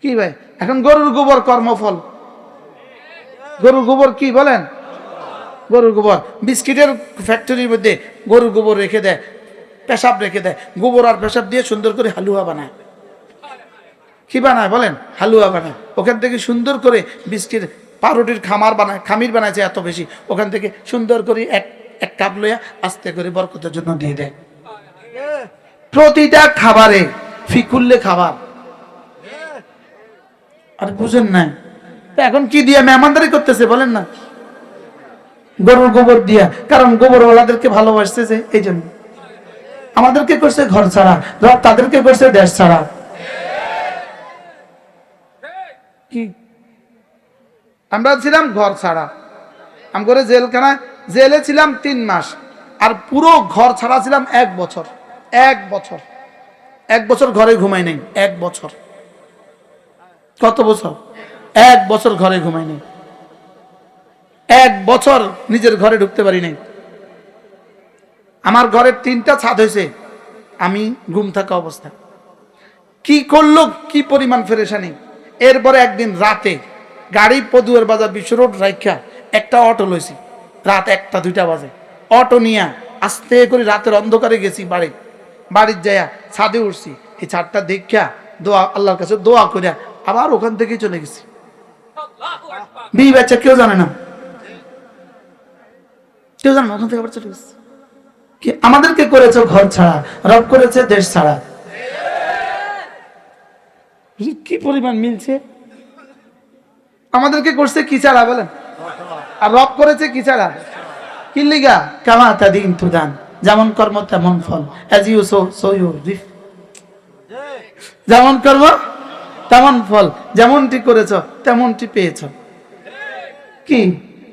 কি ভাই, এখন গরুর গোবর কর্মফল। গরুর গোবর কি বলেন? গরুর গোবর বিস্কিটের ফ্যাক্টরির মধ্যে গরুর গোবর রেখে দেয়, পেশাব রেখে দেয়, গোবর আর পেশাব দিয়ে সুন্দর করে হালুয়া বানায়। কি বানায় বলেন? হালুয়া বানায়। ওখান থেকে সুন্দর করে বিস্কিট পাউরুটির খামির বানাইছে এত বেশি, ওখান থেকে সুন্দর করে এক কাপ লইয়া আস্তে করে বরকতের জন্য দিয়ে দেয়। প্রতিটা খাবারে ফিকুল্লে খাবার। আর বুঝেন নাই এখন কি দিয়ে মেহমানদারি করতেছে বলেন না? গরুর গোবর দিয়া। কারণ গোবরওয়ালাদেরকে ভালোবাসতেছে, এই জন্য আমাদেরকে করছে ঘর ছাড়া, রব তাদেরকে করছে দেশ ছাড়া। কি আমরা ছিলাম ঘর ছাড়া, আমি করে জেলে ছিলাম 3 মাস, আর পুরো ঘর ছাড়া ছিলাম 1 বছর। 1 বছর ঘরে ঘুমাই নাই। 1 বছর। কত বছর? 1 বছর ঘরে ঘুমাই নাই। 1 বছর নিজের ঘরে ঢুকতে পারি নাই। আমার ঘরের 3টা ছাদ হয়েছে, আমি ঘুম থাকা অবস্থা। কি করলো, কি পরিমাণ ফেরেশানি। এরপরে একদিন রাতে গাড়ি পদুয়ার বাজার বিশ্ব রোড রাইখা একটা অটো লইছি, রাত 1টা-2টা বাজে। অটো নিয়ে আস্তে করে রাতের অন্ধকারে গেছি বাড়ির যাইয়া ছাদে উঠছি। এই ছাদটা দেখা আল্লাহর কাছে দোয়া করিয়া আবার ওখান থেকেই চলে গেছি। বিয়ে বাচ্চা কেউ জানে না, ওখান থেকে আবার চলে গেছি। কি আমাদেরকে করেছে ঘর ছাড়া, রব করেছে দেশ ছাড়া। কি পরিমাণ মিলছে। আমাদেরকে করছে কি ছাড়া বলেন, আর রব করেছে কি ছাড়া। কি লিগা? কামা তাদিন তুদান, যেমন কর্ম তেমন ফল। As you sow so you reap. যেমন কর্ম তেমন ফল, যেমনটি করেছ তেমনটি পেয়েছ। কি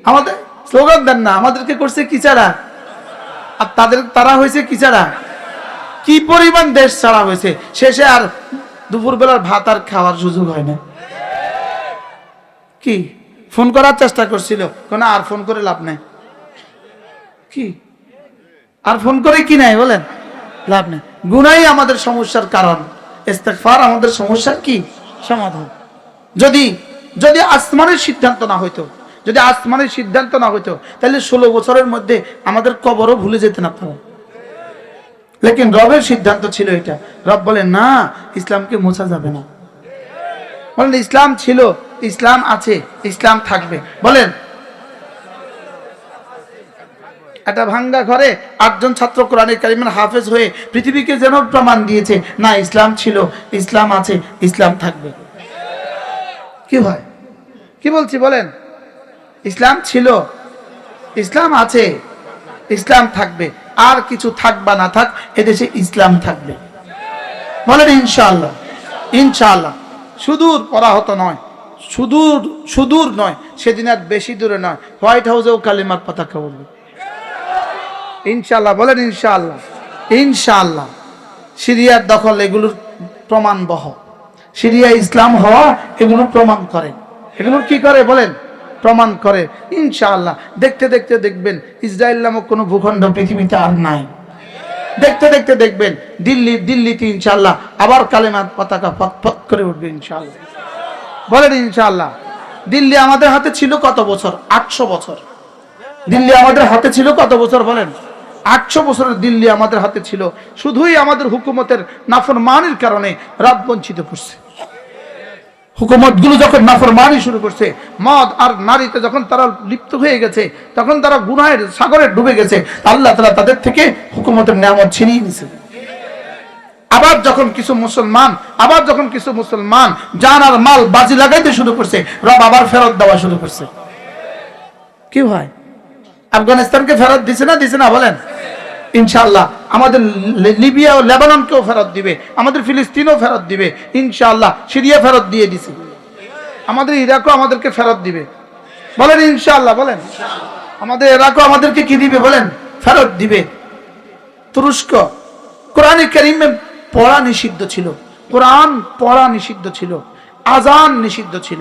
আমাদের স্লোগান দেন না, আমাদেরকে করছে কি ছাড়া, আর তারা হয়েছে কি ছাড়া। কি পরিমাণ দেশ ছাড়া হয়েছে, শেষে আর দুপুর বেলার ভাত আর খাওয়ার সুযোগ হয় না। কি ফোন করার চেষ্টা করছিল, কোন আর ফোন করে লাভ নাই। কি আর ফোন করে কি নাই বলেন, লাভ নেই। গুনাই আমাদের সমস্যার কারণ, ইস্তেগফার আমাদের সমস্যার কি সমাধান। যদি আসমানের সিদ্ধান্ত না হইতো, তাহলে 16 বছরের মধ্যে আমাদের কবরও ভুলে যেতেন আপনারা। লেকিন রবের সিদ্ধান্ত ছিল এটা। রব বলেন না, ইসলামকে মোছা যাবে না। বলেন ইসলাম ছিল, ইসলাম আছে, ইসলাম থাকবে। বলেন একটা ভাঙ্গা ঘরে 8 জন ছাত্র কোরআনে কারিমের হাফেজ হয়ে পৃথিবীকে যেন প্রমাণ দিয়েছে, না ইসলাম ছিল, ইসলাম আছে, ইসলাম থাকবে। কি হয়, কি বলছি বলেন? ইসলাম ছিল, ইসলাম আছে, ইসলাম থাকবে। আর কিছু থাক বা না থাক, এদেশে ইসলাম থাকবে। বলেন ইনশাআল্লাহ। ইনশাআল্লাহ। সুদূর পরাহত নয়, সুদূর নয়, সেদিন আর বেশি দূরে নয়, হোয়াইট হাউসেও কালিমার পতাকা উঠবে ইনশাআল্লাহ। বলেন ইনশাআল্লাহ। ইনশাআল্লাহ। সিরিয়ার দখল এগুলোর প্রমাণ বহ, সিরিয়া ইসলাম হওয়া এগুলো প্রমাণ করে। এগুলো কি করে বলেন? প্রমাণ করে। ইনশাআল্লাহ দেখতে দেখতে দেখবেন ইসরায়েল নামক কোনো ভূখণ্ড পৃথিবীতে আর নাই। দেখতে দেখতে দেখবেন দিল্লিতে ইনশাআল্লাহ আবার কালেমার পতাকা ফটফট করে উঠবে ইনশাআল্লাহ। বলেন ইনশাআল্লাহ। দিল্লি আমাদের হাতে ছিল কত বছর? 800 বছর। দিল্লি আমাদের হাতে ছিল কত বছর বলেন? 800 বছরের দিল্লি আমাদের হাতে ছিল। শুধুই আমাদের হুকুমতের নাফরমানির কারণে রাত বঞ্চিত করছে। হুকুমতগুলো যখন নাফরমানি শুরু করছে, মদ আর নারীতে যখন তারা লিপ্ত হয়ে গেছে, তখন তারা গুনাহের সাগরে ডুবে গেছে, আল্লাহ তাআলা তাদের থেকে হুকুমতের নিয়ামত ছিনিয়ে নিয়েছে। আবার যখন কিছু মুসলমান জান আর মাল বাজি লাগাইতে শুরু করছে, রব আবার ফেরত দেওয়া শুরু করছে। কি হয়? আফগানিস্তানকে ফেরত দিছে না বলেন? ইনশাআল্লাহ আমাদের লিবিয়া ও লেবাননকেও ফেরত দিবে, আমাদের ফিলিস্তিনও ফেরত দিবে ইনশাআল্লাহ। সিরিয়া ফেরত দিয়ে দিছে, আমাদের ইরাকও আমাদেরকে ফেরত দিবে। বলেন ইনশাআল্লাহ। বলেন আমাদের ইরাকও আমাদেরকে কি দিবে বলেন? ফেরত দিবে। তুরস্ক, কোরআনে কারীমে পড়া নিষিদ্ধ ছিল, কোরআন পড়া নিষিদ্ধ ছিল, আজান নিষিদ্ধ ছিল,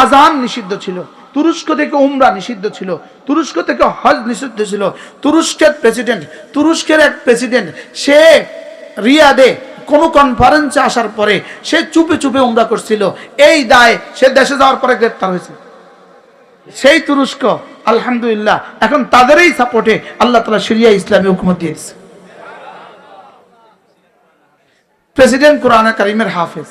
আজান নিষিদ্ধ ছিল, তুরস্ক থেকে উমরা নিষিদ্ধ ছিল, তুরস্ক থেকে হজ নিষিদ্ধ ছিল। তুরস্কের এক প্রেসিডেন্ট সে রিয়াদে কোন কনফারেন্সে আসার পরে সে চুপে চুপে উমরা করছিল, এই দায় সে দেশে যাওয়ার পরে গ্রেফতার হয়েছে। সেই তুরস্ক আলহামদুলিল্লাহ এখন তাদেরই সাপোর্টে আল্লাহ তাআলা শরিয়া ইসলামী হুকুমত দিয়েছে। প্রেসিডেন্ট কোরআনে কারিমের হাফেজ,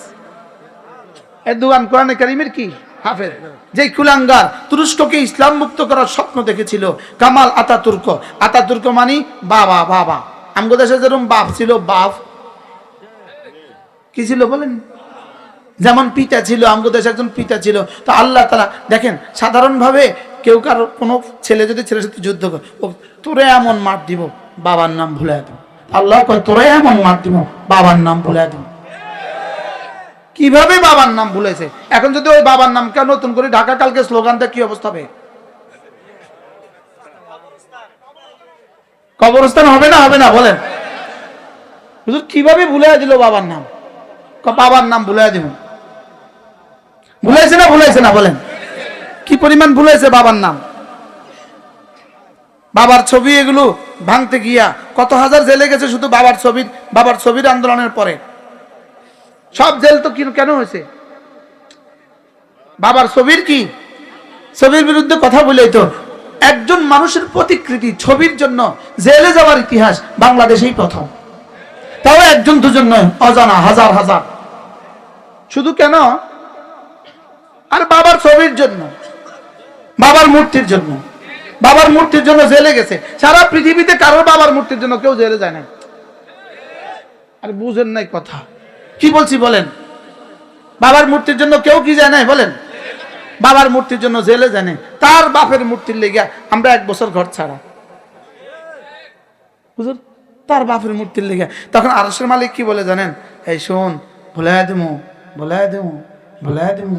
এরদোয়ান কোরআনে কারিমের কি হাফেজ। যে কুলাঙ্গার তুরস্ককে ইসলাম মুক্ত করার স্বপ্ন দেখেছিল, কামাল আতাতুর্ক, আতাতুর্ক মানে বাবা, বাবা আমগো দেশে যেরকম বাপ ছিল, বাপ কি ছিল বলেন, যেমন পিতা ছিল, আমগো দেশে একজন পিতা ছিল। তো আল্লাহ তাআলা দেখেন, সাধারণভাবে কেউ কারো কোনো ছেলে যদি ছেলের সাথে যুদ্ধ করে, ও তোরে এমন মার দিব বাবার নাম ভুলে দিব। আল্লাহ কয় তোরে এমন মার দিব বাবার নাম ভুলে দিব। কিভাবে বাবার নাম ভুলেছে? এখন যদি ওই বাবার নামকে নতুন করে ঢাকা কালকে স্লোগান দেয় কি অবস্থা হবে? কবরস্থান হবে না, হবে না বলেন? হুজুর কিভাবে ভুলে দিল বাবার নাম? বাবার নাম ভুলে দিব। ভুলেছে না, ভুলেছে না বলেন? কি পরিমাণ ভুলেছে বাবার নাম। বাবার ছবি এগুলো ভাঙতে গিয়া কত হাজার জেলে গেছে শুধু বাবার ছবির আন্দোলনের পরে। সব জেল তো কেন হয়েছে? বাবার ছবির বিরুদ্ধে কথা বলেই তো। একজন মানুষের প্রতিকৃতি ছবির জন্য জেলে যাওয়ার ইতিহাস বাংলাদেশেই প্রথম, তাও একজন দুজন নয়, অজানা হাজার হাজার। শুধু কেন? আর বাবার ছবির জন্য, বাবার মূর্তির জন্য, বাবার মূর্তির জন্য জেলে গেছে। সারা পৃথিবীতে কারোর বাবার মূর্তির জন্য কেউ জেলে যায় না। আর বুঝেন নাই কথা কি বলছি বলেন? বাবার মূর্তির জন্য কেউ কি যায় নাই বলেন? বাবার মূর্তির জন্য জেলে যায় না। তার বাপের মূর্তির লেগে আমরা 1 বছর ঘর ছাড়া, হুজুর তার বাপের মূর্তির লেগে। তখন আরশের মালিক কি বলে জানেন? এই শোন, ভুলাই দেবো, ভুলাই দেবো, ভুলাই দেবো।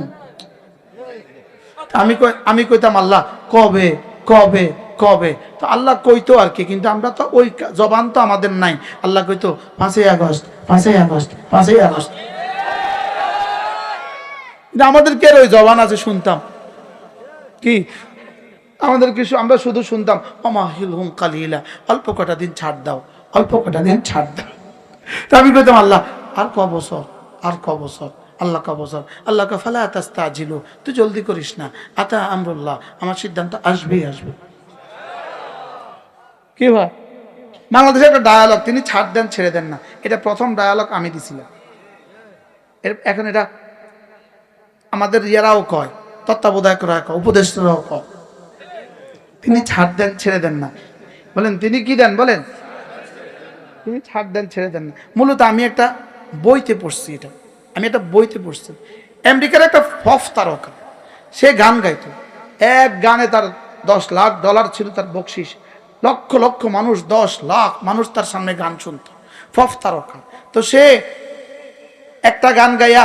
আমি কইতাম আল্লাহ কবে কবে কবে? তো আল্লাহ কইতো আর কি, কিন্তু আমরা তো ওই জবান তো আমাদের নাই। আল্লাহ কইতো 5ই আগস্ট, 5ই আগস্ট, 5ই আগস্ট। আমাদের কে ওই জবান আছে শুনতাম কি? আমাদের কিছু আমরা শুধু শুনতাম অমাহিলহুম কালিলা, অল্প কটা দিন ছাড় দাও, অল্প কটা দিন ছাড় দাও। তো আমি কইতাম আল্লাহ আর ক বছর, আর ক বছর? আল্লাহ ক বছর? আল্লাহ কা ফালা তাস্তাজিলু, তুই জলদি করিস না, আতা আমরুল্লাহ, আমার সিদ্ধান্ত আসবেই আসবে। কি ভাই, বাংলাদেশে একটা ডায়ালগ, তিনি ছাড় দেন ছেড়ে দেন না, এটা প্রথম ডায়ালগ আমি দিছিলাম। এখন এটা আমাদের ইয়ারাও কয়, তত্ত্বাবধায়করা কয়, উপদেষ্টারাও কয়, তিনি ছাড় দেন ছেড়ে দেন না। বলেন তিনি কি দেন বলেন? তিনি ছাড় দেন ছেড়ে দেন না। মূলত আমি একটা বইতে পড়ছি, আমি একটা বইতে পড়ছি। আমেরিকার একটা পপ তারকা, সে গান গাইতো। এক গানে তার $10 লাখ ছিল তার বকশিস। লক্ষ লক্ষ মানুষ, 10 লাখ মানুষ তার সামনে গান শুনত, পপ তারকা। তো সে একটা গান গাইয়া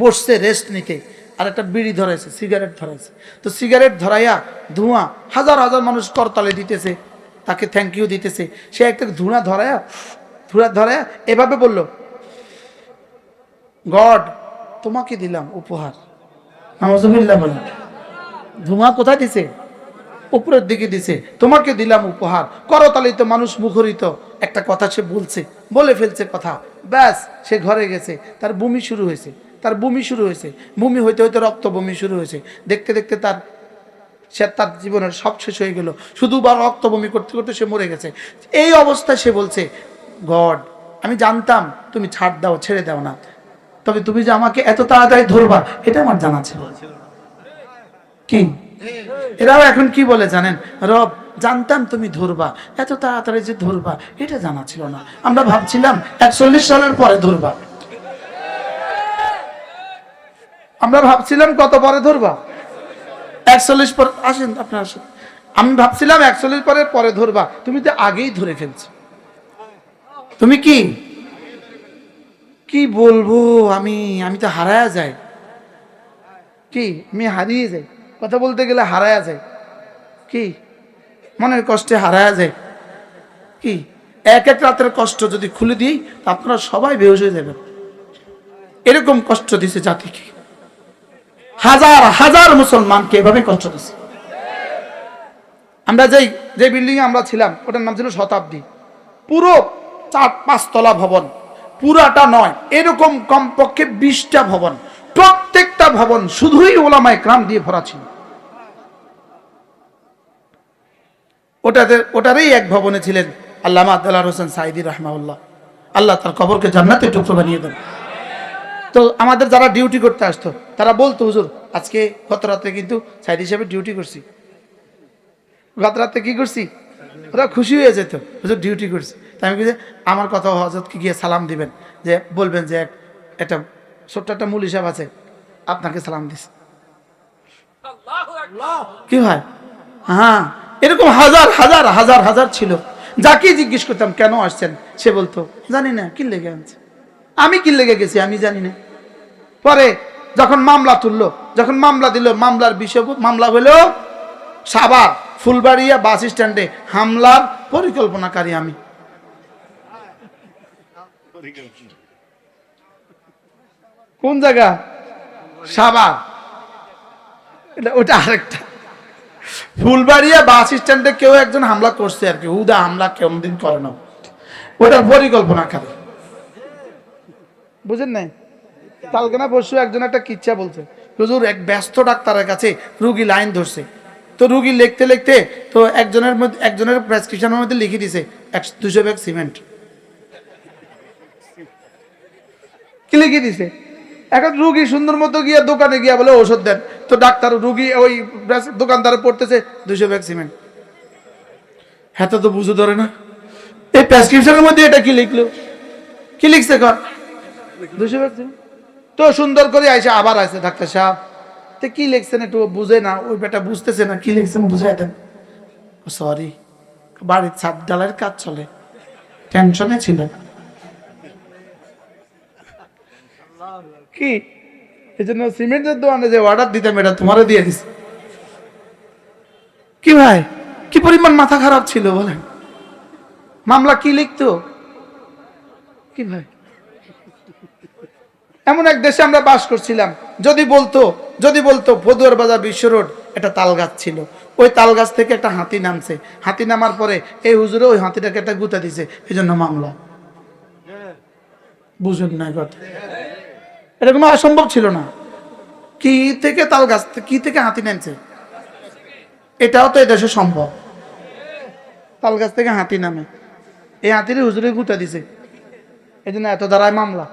বসছে রেস্ট নিতে, আর একটা বিড়ি ধরাইছে, সিগারেট ধরাইছে। তো সিগারেট ধরাইয়া ধোঁয়া, হাজার হাজার মানুষ করতালে দিতেছে, তাকে থ্যাংক ইউ দিতেছে। সে একটা ধোঁয়া ধরাইয়া এভাবে বলল, গড তোমাকে দিলাম উপহার। নাউজুবিল্লাহ বলেন। ধোঁয়া কোথায় দিছে? উপরের দিকে দিছে। তোমাকে দিলাম উপহার। করতালিত মানুষ মুখরিত। একটা কথা সে বলে ফেলছে কথা, ব্যাস সে ঘরে গেছে। তার বমি শুরু হয়েছে, বমি হইতে হইতে রক্ত বমি শুরু হয়েছে। দেখতে দেখতে তার জীবনের সব শেষ হয়ে গেল। শুধু রক্ত বমি করতে করতে সে মরে গেছে। এই অবস্থায় সে বলছে, গড আমি জানতাম তুমি ছাড় দাও, ছেড়ে দাও না, তবে তুমি যে আমাকে এত তাড়াতাড়ি ধরবা এটা আমার জানা ছিল। কি এরাও এখন কি বলে জানেন? রব জানতাম তুমি ধরবা, এত তাড়াতাড়ি যে ধরবা এটা জানা ছিল না। আমরা ভাবছিলাম 41 সালের পরে ধরবা, আমরা ভাবছিলাম কত পরে ধরবা? 41 পর আসেন আপনার আসেন। আমি ভাবছিলাম 41 পরে ধরবা, তুমি তো আগেই ধরে ফেলছো। তুমি কি বলবো আমি তো হারায়া যাই। কি আমি হারিয়ে যাই, কথা বলতে গেলে হারায়া যায়, কি মনের কষ্টে হারায়া যায়। কি এক এক রাতের কষ্ট যদি খুলে দিই আপনারা সবাই বেহুশ হয়ে যাবেন। এরকম কষ্ট দিছে জাতিকে, হাজার হাজার মুসলমানকে এভাবে কষ্ট দিছে। আমরা যে বিল্ডিং এ আমরা ছিলাম ওটার নাম ছিল শতাব্দী, পুরো 4-5 তলা ভবন, পুরাটা নয়, এরকম কমপক্ষে 20টা ভবন, প্রত্যেকটা ভবন শুধুই ওলামায়ে কেরাম দিয়ে ভরা ছিল। ওটারই এক ভবনে ছিলেন আল্লামা দেলাওয়ার হোসেন সাঈদী রাহমাহুল্লাহ, আল্লাহ তার কবরকে জান্নাতের টুকরো বানিয়ে দেন। তো আমাদের যারা ডিউটি করতে আসতো তারা বলতো, হুজুর আজকে গত রাতে কিন্তু সাঈদী হিসেবে ডিউটি করছি, গত রাতে কি করছি, ওরা খুশি হয়ে যেত, হুজুর ডিউটি করছি। তাই আমি বলি আমার কথা হযরতকে গিয়ে সালাম দিবেন, যে বলবেন যে একটা ছোট্ট একটা মূল হিসাব আছে, আপনাকে সালাম দিস। কি হয়? হ্যাঁ, এরকম হাজার হাজার হাজার হাজার ছিল। যাকে জিজ্ঞেস করতাম কেন আসছেন, সে বলতো জানি না, কি লেগে আনছে, আমি কি লেগে গেছি আমি জানি না। পরে যখন মামলা তুললো, যখন মামলা দিল, মামলার বিষয় মামলা হলো সাভার ফুলবাড়িয়া বাস স্ট্যান্ডে হামলার পরিকল্পনাকারী আমি। কোন জায়গা? সাভার, ওটা আরেকটা। ফুলবাড়িয়া বাস স্ট্যান্ডে কেউ একজন হামলা করছে আর কি, হুদা হামলা কোনদিন করে না, ওটার পরিকল্পনাকারী। বুঝেন নাই? কালকে না পরশু একজন একটা কিচ্ছা বলছে, হুজুর এক ব্যস্ত ডাক্তারের কাছে রুগী লাইন ধরছে, তো রুগী লিখতে লিখতে তো একজনের প্রেসক্রিপশনের মধ্যে লিখে দিছে 200 ব্যাগ সিমেন্ট। কি লিখে দিছে? এখন রুগী সুন্দর মতো গিয়ে দোকানে গিয়া বলে ওষুধ দেন, তো ডাক্তার রুগী ওই দোকানদারে পড়তেছে 200 ব্যাগ সিমেন্ট। হ্যাঁ, তো বুঝে ধরে না এই প্রেসক্রিপশনের মধ্যে এটা কি লিখলো, কি লিখছে কর 200 ব্যাগ সিমেন্ট। তো সুন্দর করে আইসে আবার আসে, ডাক্তার সাহেব তো কি লিখছেন একটু বুঝে না, ওই বেটা বুঝতেছে না কি লিখছেন, বুঝাই দেন। সরি, বাড়ির ছাদ ঢালাইয়ের কাজ চলে, টেনশনে ছিল। কি এই জন্য সিমেন্টের দোকানে যে অর্ডার দিতাম এটা তোমারও দিয়ে দিছে। কি ভাই, কি পরিমাণ মাথা খারাপ ছিল বলেন, মামলা কি লিখতো। কি ভাই, এমন এক দেশে আমরা বাস করছিলাম, যদি বলতো পদুয়ার বাজার বিশ্ব রোড একটা তাল গাছ ছিল, ওই তাল গাছ থেকে একটা হাতি নামছে, হাতি নামার পরে এই হুজুরে ওই হাতিটাকে একটা গুতা দিছে, এই জন্য মামলা। বুঝুন না কথা, এটা কোনো অসম্ভব ছিল না। কি থেকে তাল গাছ, কি থেকে হাতি নামছে, এটাও তো এদেশে সম্ভব। তাল গাছ থেকে হাতি নামে, এই হাতির হুজুরে গুতা দিছে, এই জন্য এত দ্বারায় মামলা।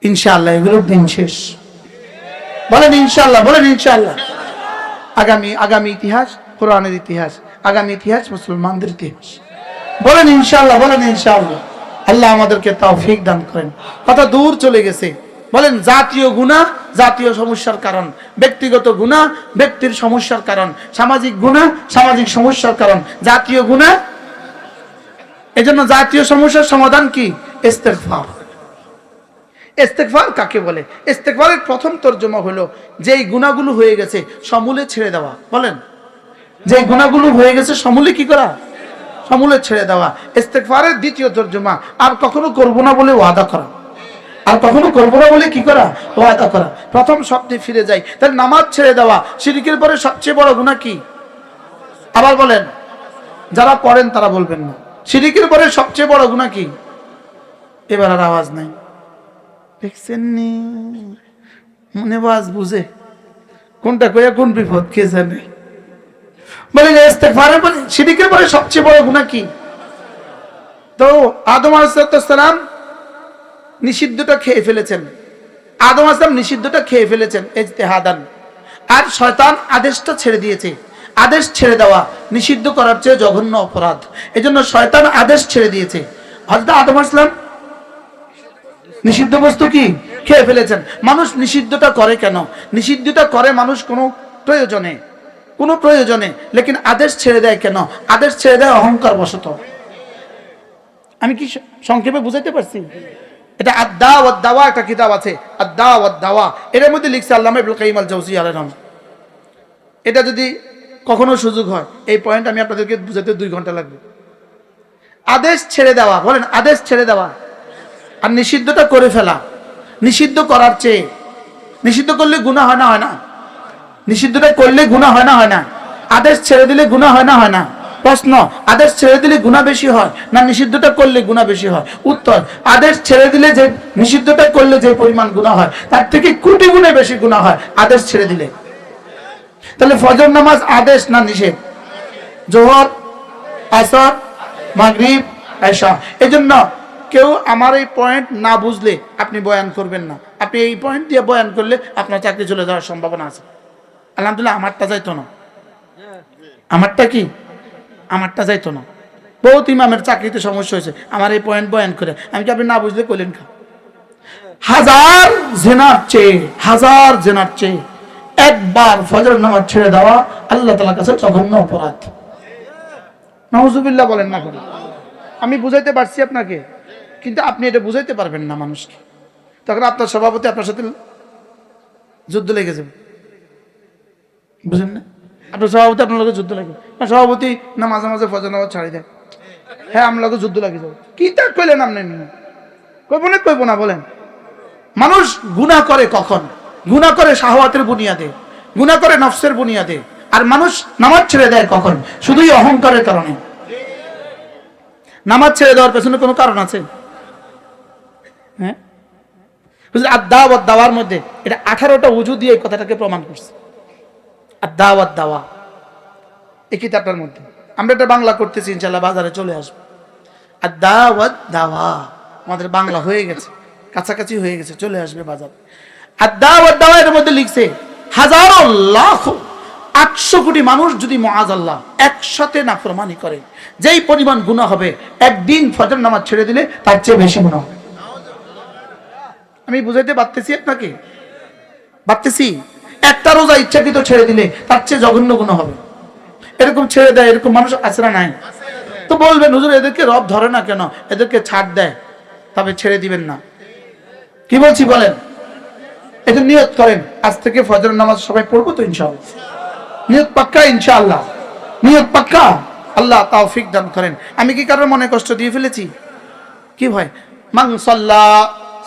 ইনশাআল্লাহ এগুলোর দিন শেষ, বলেন ইনশাআল্লাহ, বলেন ইনশাআল্লাহ। আগামী ইতিহাস কোরআনের ইতিহাস, আগামী ইতিহাস মুসলমানদের ইতিহাস, বলেন ইনশাআল্লাহ, বলেন ইনশাআল্লাহ। আল্লাহ আমাদেরকে তৌফিক দান করেন। কথা দূর চলে গেছে, বলেন জাতীয় গুনাহ জাতীয় সমস্যার কারণ, ব্যক্তিগত গুনাহ ব্যক্তির সমস্যার কারণ, সামাজিক গুনাহ সামাজিক সমস্যার কারণ, জাতীয় গুনাহ। এজন্য জাতীয় সমস্যার সমাধান কি? ইস্তেগফার। ইস্তেগফার কাকে বলে? ইস্তেগফারের প্রথম তরজমা হলো যেই গুনাহগুলো হয়ে গেছে সমূলে ছেড়ে দেওয়া। বলেন, যেই গুনাহগুলো হয়ে গেছে সমূলে কি করা? সমূলে ছেড়ে দেওয়া। ইস্তেগফারের দ্বিতীয় তরজমা আর কখনো করব না বলে ওয়াদা করা, আর কখনো করব না বলে কি করা? ওয়াদা করা। প্রথম শব্দে ফিরে যাই, তাহলে নামাজ ছেড়ে দেওয়া। শিরকের পরে সবচেয়ে বড় গুনাহ কি? আবার বলেন, যারা পড়েন তারা বলবেন না। শিরকের পরে সবচেয়ে বড় গুনাহ কি? এবার আর আওয়াজ নাই, দেখছেন নি? মনে বাজ বুঝে কোনটা কইয়া কোন বিপদ কে জানে। বলে ইস্তেগফারের পরে শিরকের পরে সবচেয়ে বড় গুনাহ কি? তো আদম আলাইহিস সালাম নিষিদ্ধটা খেয়ে ফেলেছেন, আদম আলাইহিস সালাম নিষিদ্ধটা খেয়ে ফেলেছেন ইজতিহাদান, আর শয়তান আদেশটা ছেড়ে দিয়েছে। আদেশ ছেড়ে দেওয়া নিষিদ্ধ করার চেয়ে জঘন্য অপরাধ, এজন্য শয়তান আদেশ ছেড়ে দিয়েছে। হযরত আদম আলাইহিস সালাম নিষিদ্ধ বস্তু কি খেয়ে ফেলেছেন। মানুষ নিষিদ্ধটা করে কেন? নিষিদ্ধটা করে মানুষ কোনো প্রয়োজনে, লেকিন আদেশ ছেড়ে দেয় কেন? আদেশ ছেড়ে দেয় অহংকার বশত। আমি কি সংক্ষেপে বুঝাইতে পারছি? এটা আদ-দা ওয়াদ দাওয়া একটা কিতাব আছে, আদ-দা ওয়াদ দাওয়া, এর মধ্যে লিখছে আল্লামা ইবনুল কাইয়িম আল জাওজিয়্যি আলাইহিস রহমান। এটা যদি কখনো সুযোগ হয় এই পয়েন্ট আমি আপনাদেরকে বুঝাতে 2 ঘন্টা লাগবে। আদেশ ছেড়ে দেওয়া, বলেন আদেশ ছেড়ে দেওয়া, আর নিষিদ্ধটা করে ফেলা। নিষিদ্ধ করার চেয়ে, নিষিদ্ধ করলে গুনাহ হয় না? হয় না? নিষিদ্ধটা করলে গুনাহ হয় না? হয় না? আদেশ ছেড়ে দিলে গুনাহ হয় না? হয় না? প্রশ্ন, আদেশ ছেড়ে দিলে গুনাহ বেশি হয় না নিষিদ্ধটা করলে গুনাহ বেশি হয়? উত্তর, আদেশ ছেড়ে দিলে যে নিষিদ্ধটা করলে যে পরিমাণ গুনাহ হয় তার থেকে কোটি গুণে বেশি গুনাহ হয় আদেশ ছেড়ে দিলে। তাহলে ফজর নামাজ আদেশ না নিষেধ? জোহর, আসর, মাগরিব, এশা। এজন্য কেউ আমার এই পয়েন্ট না বুঝলে আপনি বয়ান করবেন না। আপনি এই পয়েন্ট দিয়ে বয়ান করলে আপনার চাকরি চলে যাওয়ার সম্ভাবনা আছে। আলহামদুলিল্লাহ আমারটা যাইতো না। আমারটা কি? আমারটা যাইতো না। বহুত ইমামের চাকরিতে সমস্যা হয়েছে আমার এই পয়েন্ট বয়ান করে। আমি কি আপনি না বুঝলে কইলেন খা? হাজার জেনার চেয়ে একবার ফজর নামাজ ছেড়ে দেওয়া আল্লাহ তাআলার কাছে জঘন্য অপরাধ। নাউজুবিল্লাহ বলেন না কেন? আমি বুঝাইতে পারছি আপনাকে, কিন্তু আপনি এটা বুঝাইতে পারবেন না মানুষকে। তখন আপনার সভাপতি আপনার সাথে যুদ্ধ লেগে যাবে, বুঝেন না? আপনার সভাপতি আপনার লোকের যুদ্ধ লাগে। সভাপতি না মাঝে মাঝে ফজর নামাজ ছাড়ি দেয়, হ্যাঁ আমার লোকের যুদ্ধ লাগে যাবে। কি তাক কইলেন আপনি? কইব না বলেন? মানুষ গুনাহ করে কখন? গুনাহ করে শাহওয়াতের বুনিয়াদে, গুনাহ করে নফসের বুনিয়াদে। আর মানুষ নামাজ ছেড়ে দেয় কখন? শুধুই অহংকারের কারণে। নামাজ ছেড়ে দেওয়ার পেছনে কোনো কারণ আছে? হ্যাঁ, আদ-দাওয়াত দাওয়ার মধ্যে এটা 18টা ওযু দিয়ে এই কথাটাকে প্রমাণ করছে। আদ-দাওয়াত দাওয়া এই কিতাবটার মধ্যে। আমরা এটা বাংলা করতেছি, ইনশাআল্লাহ বাজারে চলে আসবে। আদ-দাওয়াত দাওয়া আমাদের বাংলা হয়ে গেছে, কাছাকাছি হয়ে গেছে, চলে আসবে বাজার। আদ-দাওয়াত দাওয়া এর মধ্যে লিখছে হাজারো লাখ 800 কোটি মানুষ যদি মুআযাল্লাহ একসাথে নাফরমানি করে, যেই পরিমাণ গুনাহ হবে একদিন ফজর নামাজ ছেড়ে দিলে তার চেয়ে বেশি গুনাহ হবে। আমি বুঝাইতে পারতেছি আপনাকে? পারতেছি? একটা রোজা ইচ্ছাকৃত ছেড়ে দিলে তার চেয়ে জঘন্য গুনাহ হবে। এরকম ছেড়ে দেয়, এরকম মানুষ আছে না নাই? তো বলবেন হুজুর এদেরকে রব ধরে না কেন, এদেরকে ছাড় দেয়, তবে ছেড়ে দিবেন না। কি বলছি বলেন? এটা নিয়ত করেন, আজ থেকে ফজর নামাজ সবাই পড়বো তো ইনশাআল্লাহ। নিয়ত পাক্কা ইনশাআল্লাহ, নিয়ত পাক্কা। আল্লাহ তৌফিক দান করেন। আমি কি কারোর মনে কষ্ট দিয়ে ফেলেছি? কি ভয়? মান সাল্লা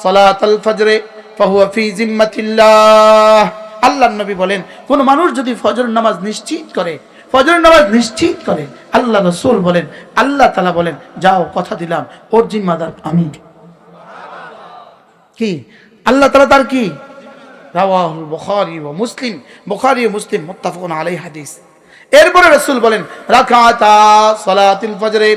সালাতাল ফজরে ফাহুয়া ফি জিম্মাতিল্লাহ। আল্লাহর নবী বলেন কোন মানুষ যদি ফজর নামাজ নিশ্চিত করে, ফজর নামাজ নিশ্চিত করে, আল্লাহ রাসূল বলেন, আল্লাহ তাআলা বলেন যাও কথা দিলাম ওর জিম্মাদার আমি। কি? আল্লাহ তাআলা তার কি? রাওয়াহুল বুখারী ওয়া মুসলিম, বুখারী ও মুসলিম মুত্তাফাকুন আলাইহি হাদিস। এরপরে রাসূল বলেন রাকাতা সালাতুল ফজরে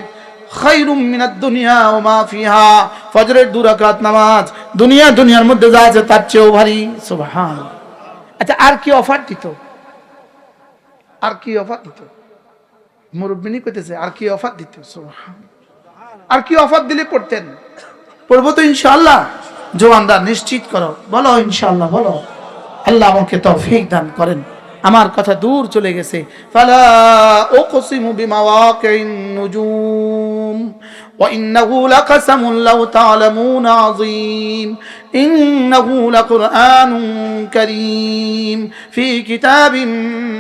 খায়রুম মিনাদ দুনিয়া ওয়া মা ফিহা। ফজরের 2 রাকাত নামাজ দুনিয়ার মধ্যে যা আছে তার চেয়েও ভারী। সুবহানাল্লাহ। আচ্ছা আর কি অফার দিত? আর কি অফার দিত? মুরব্বিনী কইতেছে আর কি অফার দিত? সুবহানাল্লাহ। আর কি অফার দিলে পড়তেন? পড়বো তো ইনশাআল্লাহ। জওয়ানদার নিশ্চিত করো, বলো ইনশাআল্লাহ, বলো। আল্লাহ আমাকে তৌফিক দান করেন। আমার কথা দূর চলে গেছে। ফালা উকসিমু বিমাওয়াকিন নুজুম ওয়া ইন্নাহু লাকাসামুন লাউ তা'লামুনা আযীম ইন্নাহু লাকুরআনুন কারীম ফি কিতাবিন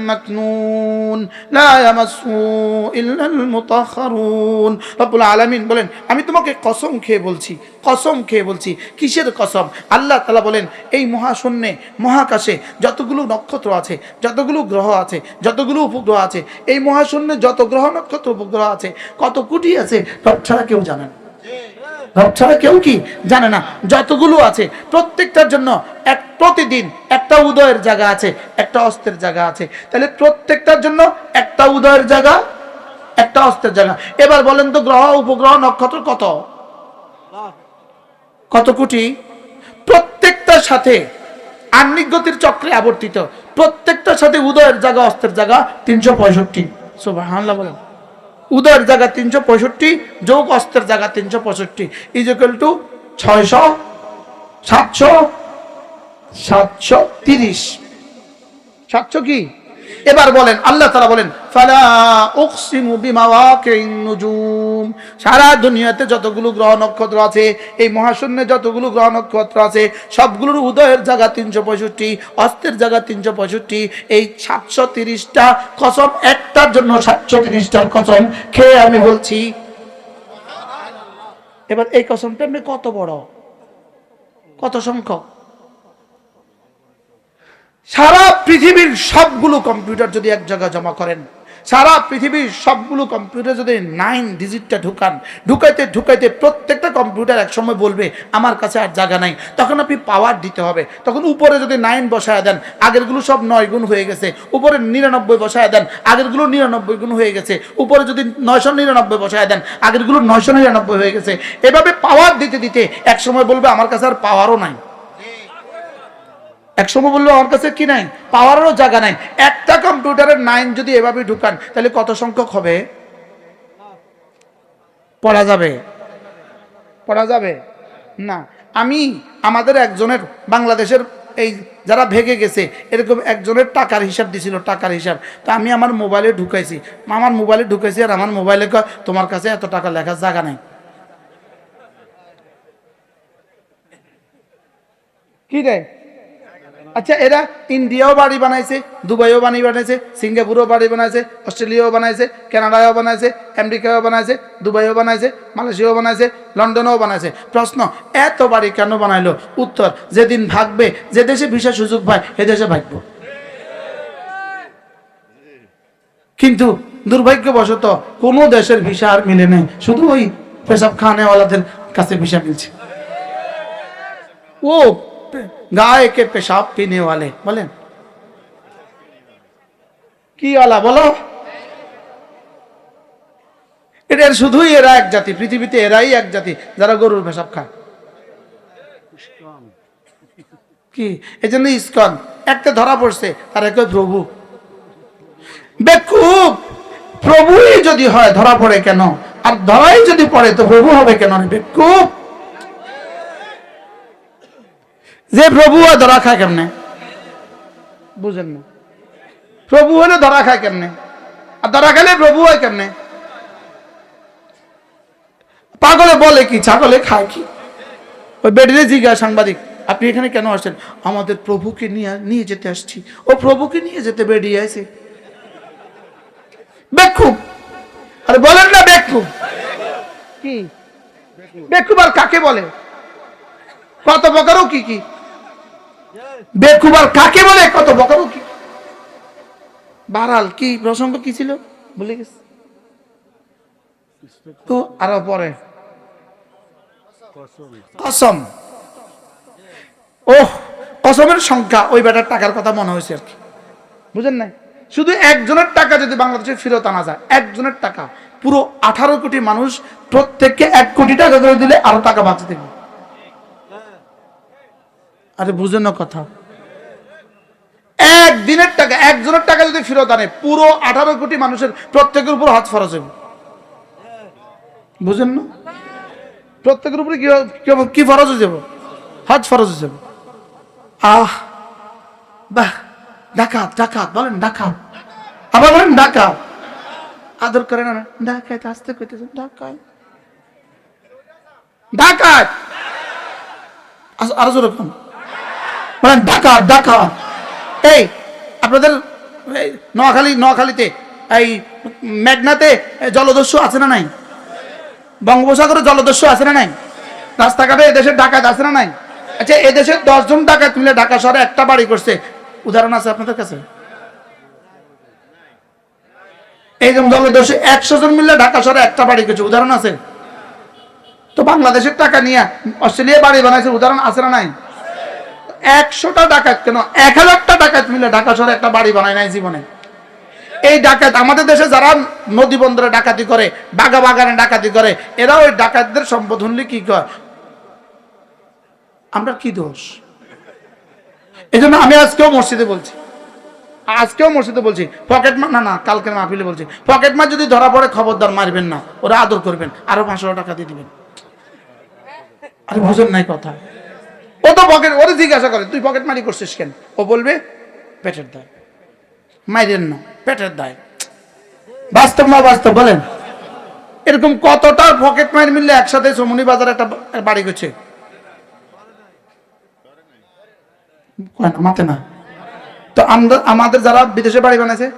মাকনুন লা ইয়ামাসসুহু ইল্লাল মুতাহহারুন। রব্বুল আলামিন বলেন আমি তোমাকে কসম খেয়ে বলছি, কসম খেয়ে বলছি। কিসের কসম? আল্লাহ তাআলা বলেন এই মহাশূন্যে মহাকাশে যতগুলো নক্ষত্র আছে, যতগুলো গ্রহ আছে, যতগুলো উপগ্রহ আছে, এই মহাশূন্যে যত গ্রহ নক্ষত্র উপগ্রহ আছে, কত কোটি আছে রব ছাড়া কেউ জানে না। রব ছাড়া কেউ কি জানে না। যতগুলো আছে প্রত্যেকটার জন্য প্রতিদিন একটা উদয়ের জায়গা আছে, একটা অস্তের জায়গা আছে। তাহলে প্রত্যেকটার জন্য একটা উদয়ের জায়গা, একটা অস্তের জায়গা। এবার বলেন তো গ্রহ উপগ্রহ নক্ষত্র কত? কত কোটি? প্রত্যেকটার সাথে আহ্নিক গতির চক্রে আবর্তিত, প্রত্যেকটার সাথে উদয়ের জায়গা অস্তের জায়গা 365। সুবহানাল্লাহ বলেন। উদয়ের জায়গা 365 যোগ অস্তের জায়গা 365 ইকুয়াল টু 600 700 730 700 কি? এবার বলেন আল্লাহ তাআলা বলেন ফালা উকসিমু বিমাওয়াকিন নুজুম। সারা দুনিয়াতে যতগুলো গ্রহ নক্ষত্র আছে, এই মহাশূন্যে যতগুলো গ্রহ নক্ষত্র আছে সবগুলোর উদয়ের জায়গা 365, অস্তের জায়গা 365। এই 730টা কসম, একটার জন্য 730টার কসম খেয়ে আমি বলছি। এবার এই কসমটা কত বড়? কত সংখ্যক? সারা পৃথিবীর সবগুলো কম্পিউটার যদি এক জায়গায় জমা করেন, সারা পৃথিবীর সবগুলো কম্পিউটার যদি 9 ডিজিটটা ঢুকাইতে ঢুকাইতে প্রত্যেকটা কম্পিউটার এক সময় বলবে আমার কাছে আর জায়গা নাই, তখন আপনি পাওয়ার দিতে হবে। তখন উপরে যদি 9 বসায় দেন, আগেরগুলো সব 9 গুণ হয়ে গেছে। উপরে 99 বসায় দেন, আগেরগুলো 99 গুণ হয়ে গেছে। উপরে যদি 999 বসায় দেন, আগেরগুলো 999 হয়ে গেছে। এভাবে পাওয়ার দিতে দিতে এক সময় বলবে আমার কাছে আর পাওয়ারও নাই। এক সময় বললো আমার কাছে কি নাই, পাওয়ারও জায়গা নাই। একটা কম্পিউটারের 9 যদি এভাবে ঢুকান, তাহলে কত সংখ্যক হবে? পড়া যাবে? পড়া যাবে না। আমি আমাদের একজনের, বাংলাদেশের এই যারা ভেগে গেছে, এরকম একজনের টাকার হিসাব দিছিল, টাকার হিসাব। তো আমি আমার মোবাইলে ঢুকাইছি, আর আমার মোবাইলে তোমার কাছে এত টাকা লেখার জায়গা নাই। কি রে? আচ্ছা, এরা ইন্ডিয়াও বাড়ি বানাইছে, দুবাইও বাড়ি বানাইছে, সিঙ্গাপুরও বাড়ি বানাইছে, অস্ট্রেলিয়াও বানাইছে, কানাডাও বানাইছে, আমেরিকাও বানাইছে, দুবাইও বানাইছে, মালয়েশিয়াও বানাইছে, লন্ডনেও বানাইছে। প্রশ্ন, এত বাড়ি কেন বানাইলো? উত্তর, যেদিন ভাগবে, যে দেশে ভিসা সুযোগ পায় এ দেশে ভাগবো। কিন্তু দুর্ভাগ্যবশত কোনো দেশের ভিসা আর মিলে নেই, শুধু ওই পেশাব খানেওয়ালাদের কাছে ভিসা মিলছে। ও গায়ে কে পেশাব পিনে वाले বলেন কি वाला বলো? এদের শুধুই এরা এক জাতি, পৃথিবীতে এরাই এক জাতি যারা গরুর পেশাব খায়। কি এজন্য ইসকন একটা ধরা পড়ছে, তার কয় প্রভু। বেকুব, প্রভুই যদি হয় ধরা পড়ে কেন? আর ধরাই যদি পড়ে তো প্রভু হবে কেন? বেকুব, যে প্রভু হয় ধরা খায় কেমনে? বুঝেন না? প্রভু হলে ধরা খায় কেমনে? আর ধরা খেলে প্রভু হয় কেমনে? পাগলে বলে কি, ছাগলে খায় কি? ওই বেডরে জিজ্ঞাসা সাংবাদিক, আপনি এখানে কেন আসছেন? আমাদের প্রভুকে নিয়ে যেতে আসছি। ও প্রভুকে নিয়ে যেতে বেরিয়ে আছে। বেকুব, আরে বলেন না বেকুব কি? বেকুব আর কাকে বলে? কত প্রকারও কি কি বেকুব আর কাকে বলে? কত প্রকারও কি? বারাল কি প্রসঙ্গ কি ছিল বলে গেছে তো। আরো পরে কসম। ওহ, কসমের সংখ্যা ওই বেটার টাকার কথা মনে হয়েছে আর কি, বুঝেন না? শুধু একজনের টাকা যদি বাংলাদেশে ফেরত আনা যায়, একজনের টাকা, পুরো 18 কোটি মানুষ প্রত্যেককে 1 কোটি টাকা করে দিলে আরো টাকা বাঁচতে থাকবে। আরে বুঝেন না কথা? একদিনের টাকা, একজনের টাকা যদি ফেরত আনে, পুরো 18 কোটি মানুষের প্রত্যেকের উপর হজ ফরজ হবে। বুঝেন না? প্রত্যেকের উপরে কি ফরজ হয়ে যাব? হজ ফরজ হয়ে যাবে। আহ বাহ, ডাকাত ডাকাত বলেন, ডাকাত আবার বলেন, ডাকাত আদর করে না, ডাকাত আসতে কইতেছেন, ডাকাত ডাকাত আরো যেরকম বলেন, ডাকাত ডাকাত। এই আপনাদের নোয়াখালীতে এই মেঘনাতে জলদস্যু আছে না নাই? বঙ্গোপসাগরে জলদস্যু আছে না নাই? রাস্তাঘাটে এদেশের ডাকাত আছে না নাই? আচ্ছা, এদেশের 10 জন ডাকাত মিলে ঢাকা শহরে একটা বাড়ি করছে, উদাহরণ আছে আপনাদের কাছে? এইরকম জলদস্যু 100 জন মিলে ঢাকা শহরে একটা বাড়ি করছে, উদাহরণ আছে? তো বাংলাদেশের টাকা নিয়ে অস্ট্রেলিয়া বাড়ি বানাইছে, উদাহরণ আছে না নাই? 100টা ডাকাত কেন 1000টা ডাকাত মিলে ঢাকা শহরে একটা বাড়ি বানায় নাই জীবনে। এই ডাকাত আমাদের দেশে যারা নদী বন্দরে ডাকাতি করে, বাগা বাগানে ডাকাতি করে, এরা ওই ডাকাতদের সম্পদ হলে কি কয়? আমরা কি দোষ? এই জন্য আমি আজকেও মসজিদে বলছি, পকেট মার না, কালকের মাহফিলে বলছি, পকেট মার যদি ধরা পড়ে খবরদার মারবেন না, ওরা আদর করবেন, আরো 500 টাকা দিয়ে দিবেন। আরে বুঝেন নাই কথা? ও তো পকেট, ওরে জিজ্ঞাসা করে তুই পকেট মারি করছিস কেন? ও বলবে পেটের দায়। মাইরেন না, পেটের দায়। বাস্তব না বাস্তব বলেন? এরকম কতটা পকেট মার মিললে একসাথে সমনি বাজার একটা বাড়ি করছে, মাতে না? তো আমাদের যারা বিদেশে বাড়ি বানাইছে,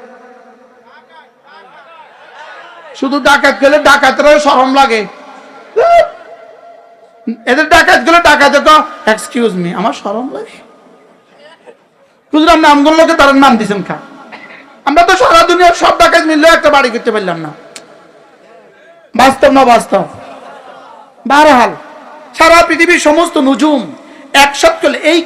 শুধু ডাকাত গেলে ডাকাতেরও শরম লাগে। এদের ডাকাত গুলো ডাকাত তো এক্সকিউজ মি, আমার শরম লাগে। খুচরাম নামগুলোকে তার নাম দিচ্ছেন খা। আমরা তো সারা দুনিয়ার সব ডাকাত মিললেও একটা বাড়ি করতে পারলাম না। বাস্তব না বাস্তব? বারহাল সারা পৃথিবীর সমস্ত নুজুম একসাথে করলে এই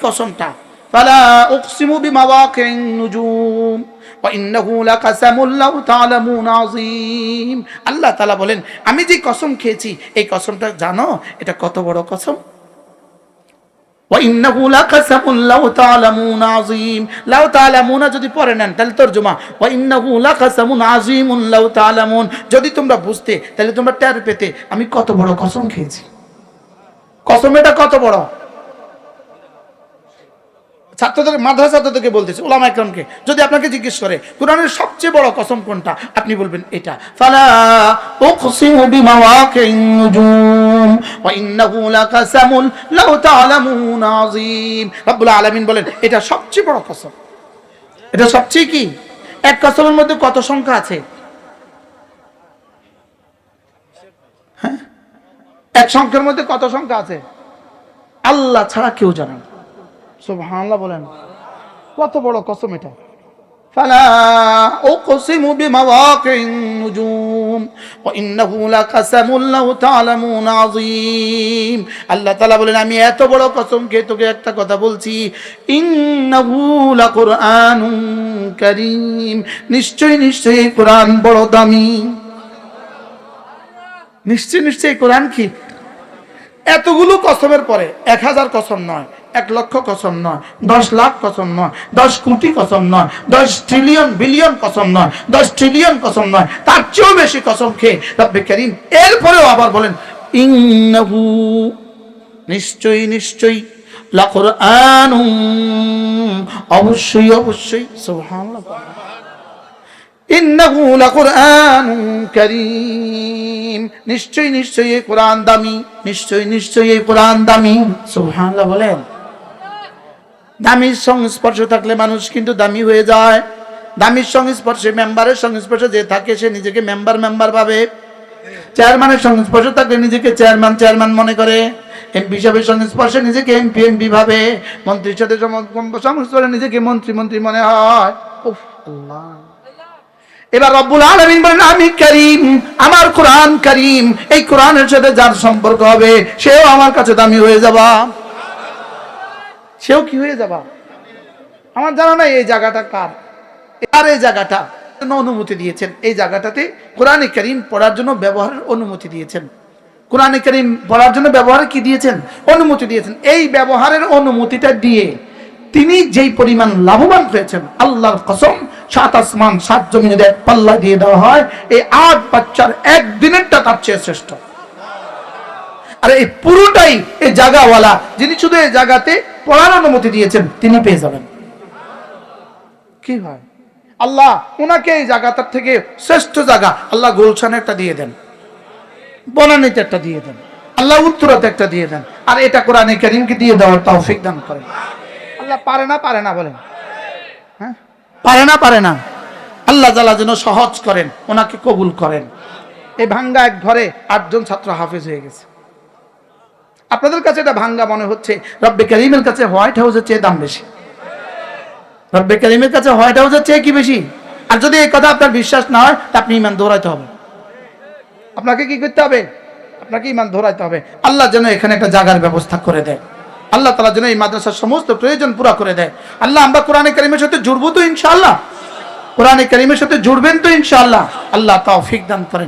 কসমটা ফালা উকসিমু বিমাওয়াকিন নুজুম ওয়া ইন্নাহু লাকাসামুল লাউ তা'লামুন আযীম। আল্লাহ তাআলা বলেন আমি যে কসম খেয়েছি এই কসমটা জানো এটা কত বড় কসম। ওয়া ইন্নাহু লাকাসামুল লাউ তা'লামুন আযীম, লাউ তা'লামুনা যদি পড়ে নেন তাহলে তরজমা ওয়া ইন্নাহু লাকাসামুন আযীমুন লাউ তা'লামুন, যদি তোমরা বুঝতে তাহলে তোমরা টের পেতে আমি কত বড় কসম খেয়েছি। কসম এটা কত বড়? ছাত্রদের মাদ্রাসা ছাত্রদেরকে বলতেছে, উলামা ইকরামকে যদি আপনাকে জিজ্ঞেস করে কোরআনের সবচেয়ে বড় কসম কোনটা, আপনি বলবেন এটা। ফালা উকসিমু বিমাওয়াকিন নুজুম ওয়া ইন্নাহু লাকাসামুন লাউ তা'লামুন আযীম। রব্বুল আলামিন বলেন এটা সবচেয়ে বড় কসম। এটা সবচেয়ে কি? এক কসমের মধ্যে কত সংখ্যা আছে? হ্যাঁ, এক সংখ্যার মধ্যে কত সংখ্যা আছে আল্লাহ ছাড়া কেউ জানে না। সুবহানাল্লাহ বলেন, কত বড় কসম এটা। ফালা উকসিমু বিমাওয়াকিন নুজুম ওয়া ইন্নাহু লাকাসামুন লাউ তা'লামুন আযীম। আল্লাহ তাআলা বলেন আমি এত বড় কসম খেয়ে তোকে একটা কথা বলছি, ইন্নাহু লাকুরআনুন কারীম, নিশ্চয়ই কোরআন বড় দামি। নিশ্চয়ই কোরআন কি? এতগুলো কসমের পরে 1000 কসম নয়, 1 লক্ষ কসম নয়, 10 লাখ কসম নয়, 10 কোটি কসম নয়, 10 ট্রিলিয়ন বিলিয়ন কসম নয়, 10 ট্রিলিয়ন কসম নয়, তার চেয়েও বেশি কসম খেয়ে রব্বে কারীম এরপরেও আবার বলেন ইন্নাহু, নিশ্চয়ই লাকুরআনুন, অবশ্যই সুবহানাল্লাহ, ইন্নাহু লাকুরআনুন কারীম, নিশ্চয়ই এই কোরআন দামি, নিশ্চয়ই এই কোরআন দামি। সুবহানাল্লাহ বলেন। দামির সংস্পর্শ থাকলে মানুষ কিন্তু দামি হয়ে যায়। দামির সংস্পর্শে, মেম্বারের সংস্পর্শে যে থাকে সে নিজেকে মেম্বার ভাবে। চেয়ারম্যানের সংস্পর্শ থাকলে নিজেকে চেয়ারম্যান মনে করে। এমপি সাহেবের সংস্পর্শে নিজেকে এমপি ভাবে। মন্ত্রীর সাথে সংস্পর্শে নিজেকে মন্ত্রী মনে হয়। উফ আল্লাহ। এবার রব্বুল আলামিন বলেন আমি কারীম, আমার কোরআন কারীম, এই কোরআনের সাথে যার সম্পর্ক হবে সেও আমার কাছে দামি হয়ে যাবা। সেও কি হয়ে যাবা? আমার জানা নাই এই জায়গাটা কার, আর এই জায়গাটা অনুমতি দিয়েছেন। এই জায়গাটাতে কোরআনে কারীম পড়ার জন্য ব্যবহারের অনুমতি দিয়েছেন। কোরআনে কারীম পড়ার জন্য ব্যবহার কি দিয়েছেন? অনুমতি দিয়েছেন। এই ব্যবহারের অনুমতিটা দিয়ে তিনি যেই পরিমাণ লাভবান হয়েছেন, আল্লাহর কসম 7 আসমান 7 জমিন যদি এক পাল্লা দিয়ে দেওয়া হয় এই 8 বাচ্চার একদিনেরটা তার চেয়ে শ্রেষ্ঠ। আর এই পুরোটাই এই জায়গাওয়ালা যিনি শুধু এই জায়গাতে পড়ার অনুমতি দিয়েছেন তিনি পেয়ে যাবেন। কি হয় আল্লাহ ওনাকে এই জায়গাটার থেকে শ্রেষ্ঠ জায়গা আল্লাহ গুলশানে একটা দিয়ে দেন, বনানীতে একটা দিয়ে দেন, আল্লাহ উত্তরাতে একটা দিয়ে দেন, আর এটা কোরআনে কারীমকে দিয়ে দেওয়ার তৌফিক দান করেন। আল্লাহ পারে না বলেন? হ্যাঁ, পারে না। আল্লাহ তাআলা যেন সহজ করেন, ওনাকে কবুল করেন। এই ভাঙ্গা এক ঘরে 8 জন ছাত্র হাফেজ হয়ে গেছে। আপনাদের কাছে এটা ভাঙ্গা মনে হচ্ছে, রব্বে কারীমের কাছে হোয়াইট হাউসের চেয়ে দাম বেশি। রব্বে কারীমের কাছে হোয়াইট হাউসের চেয়ে কি বেশি? আর যদি এই কথা আপনার বিশ্বাস না হয় তা আপনি ঈমান ধরাইতে হবে। আপনাকে কি করতে হবে? আপনাকে ঈমান ধরাইতে হবে। আল্লাহ যেন এখানে একটা জায়গার ব্যবস্থা করে দেয়। আল্লাহ তাআলা যেন এই মাদ্রাসার সমস্ত প্রয়োজন পুরা করে দেয়। আল্লাহ আমরা কোরআনে কারীমের সাথে জুড়বো তো ইনশাআল্লাহ? কোরআনে কারীমের সাথে জুড়বেন তো ইনশাআল্লাহ? আল্লাহ তৌফিক দান করেন।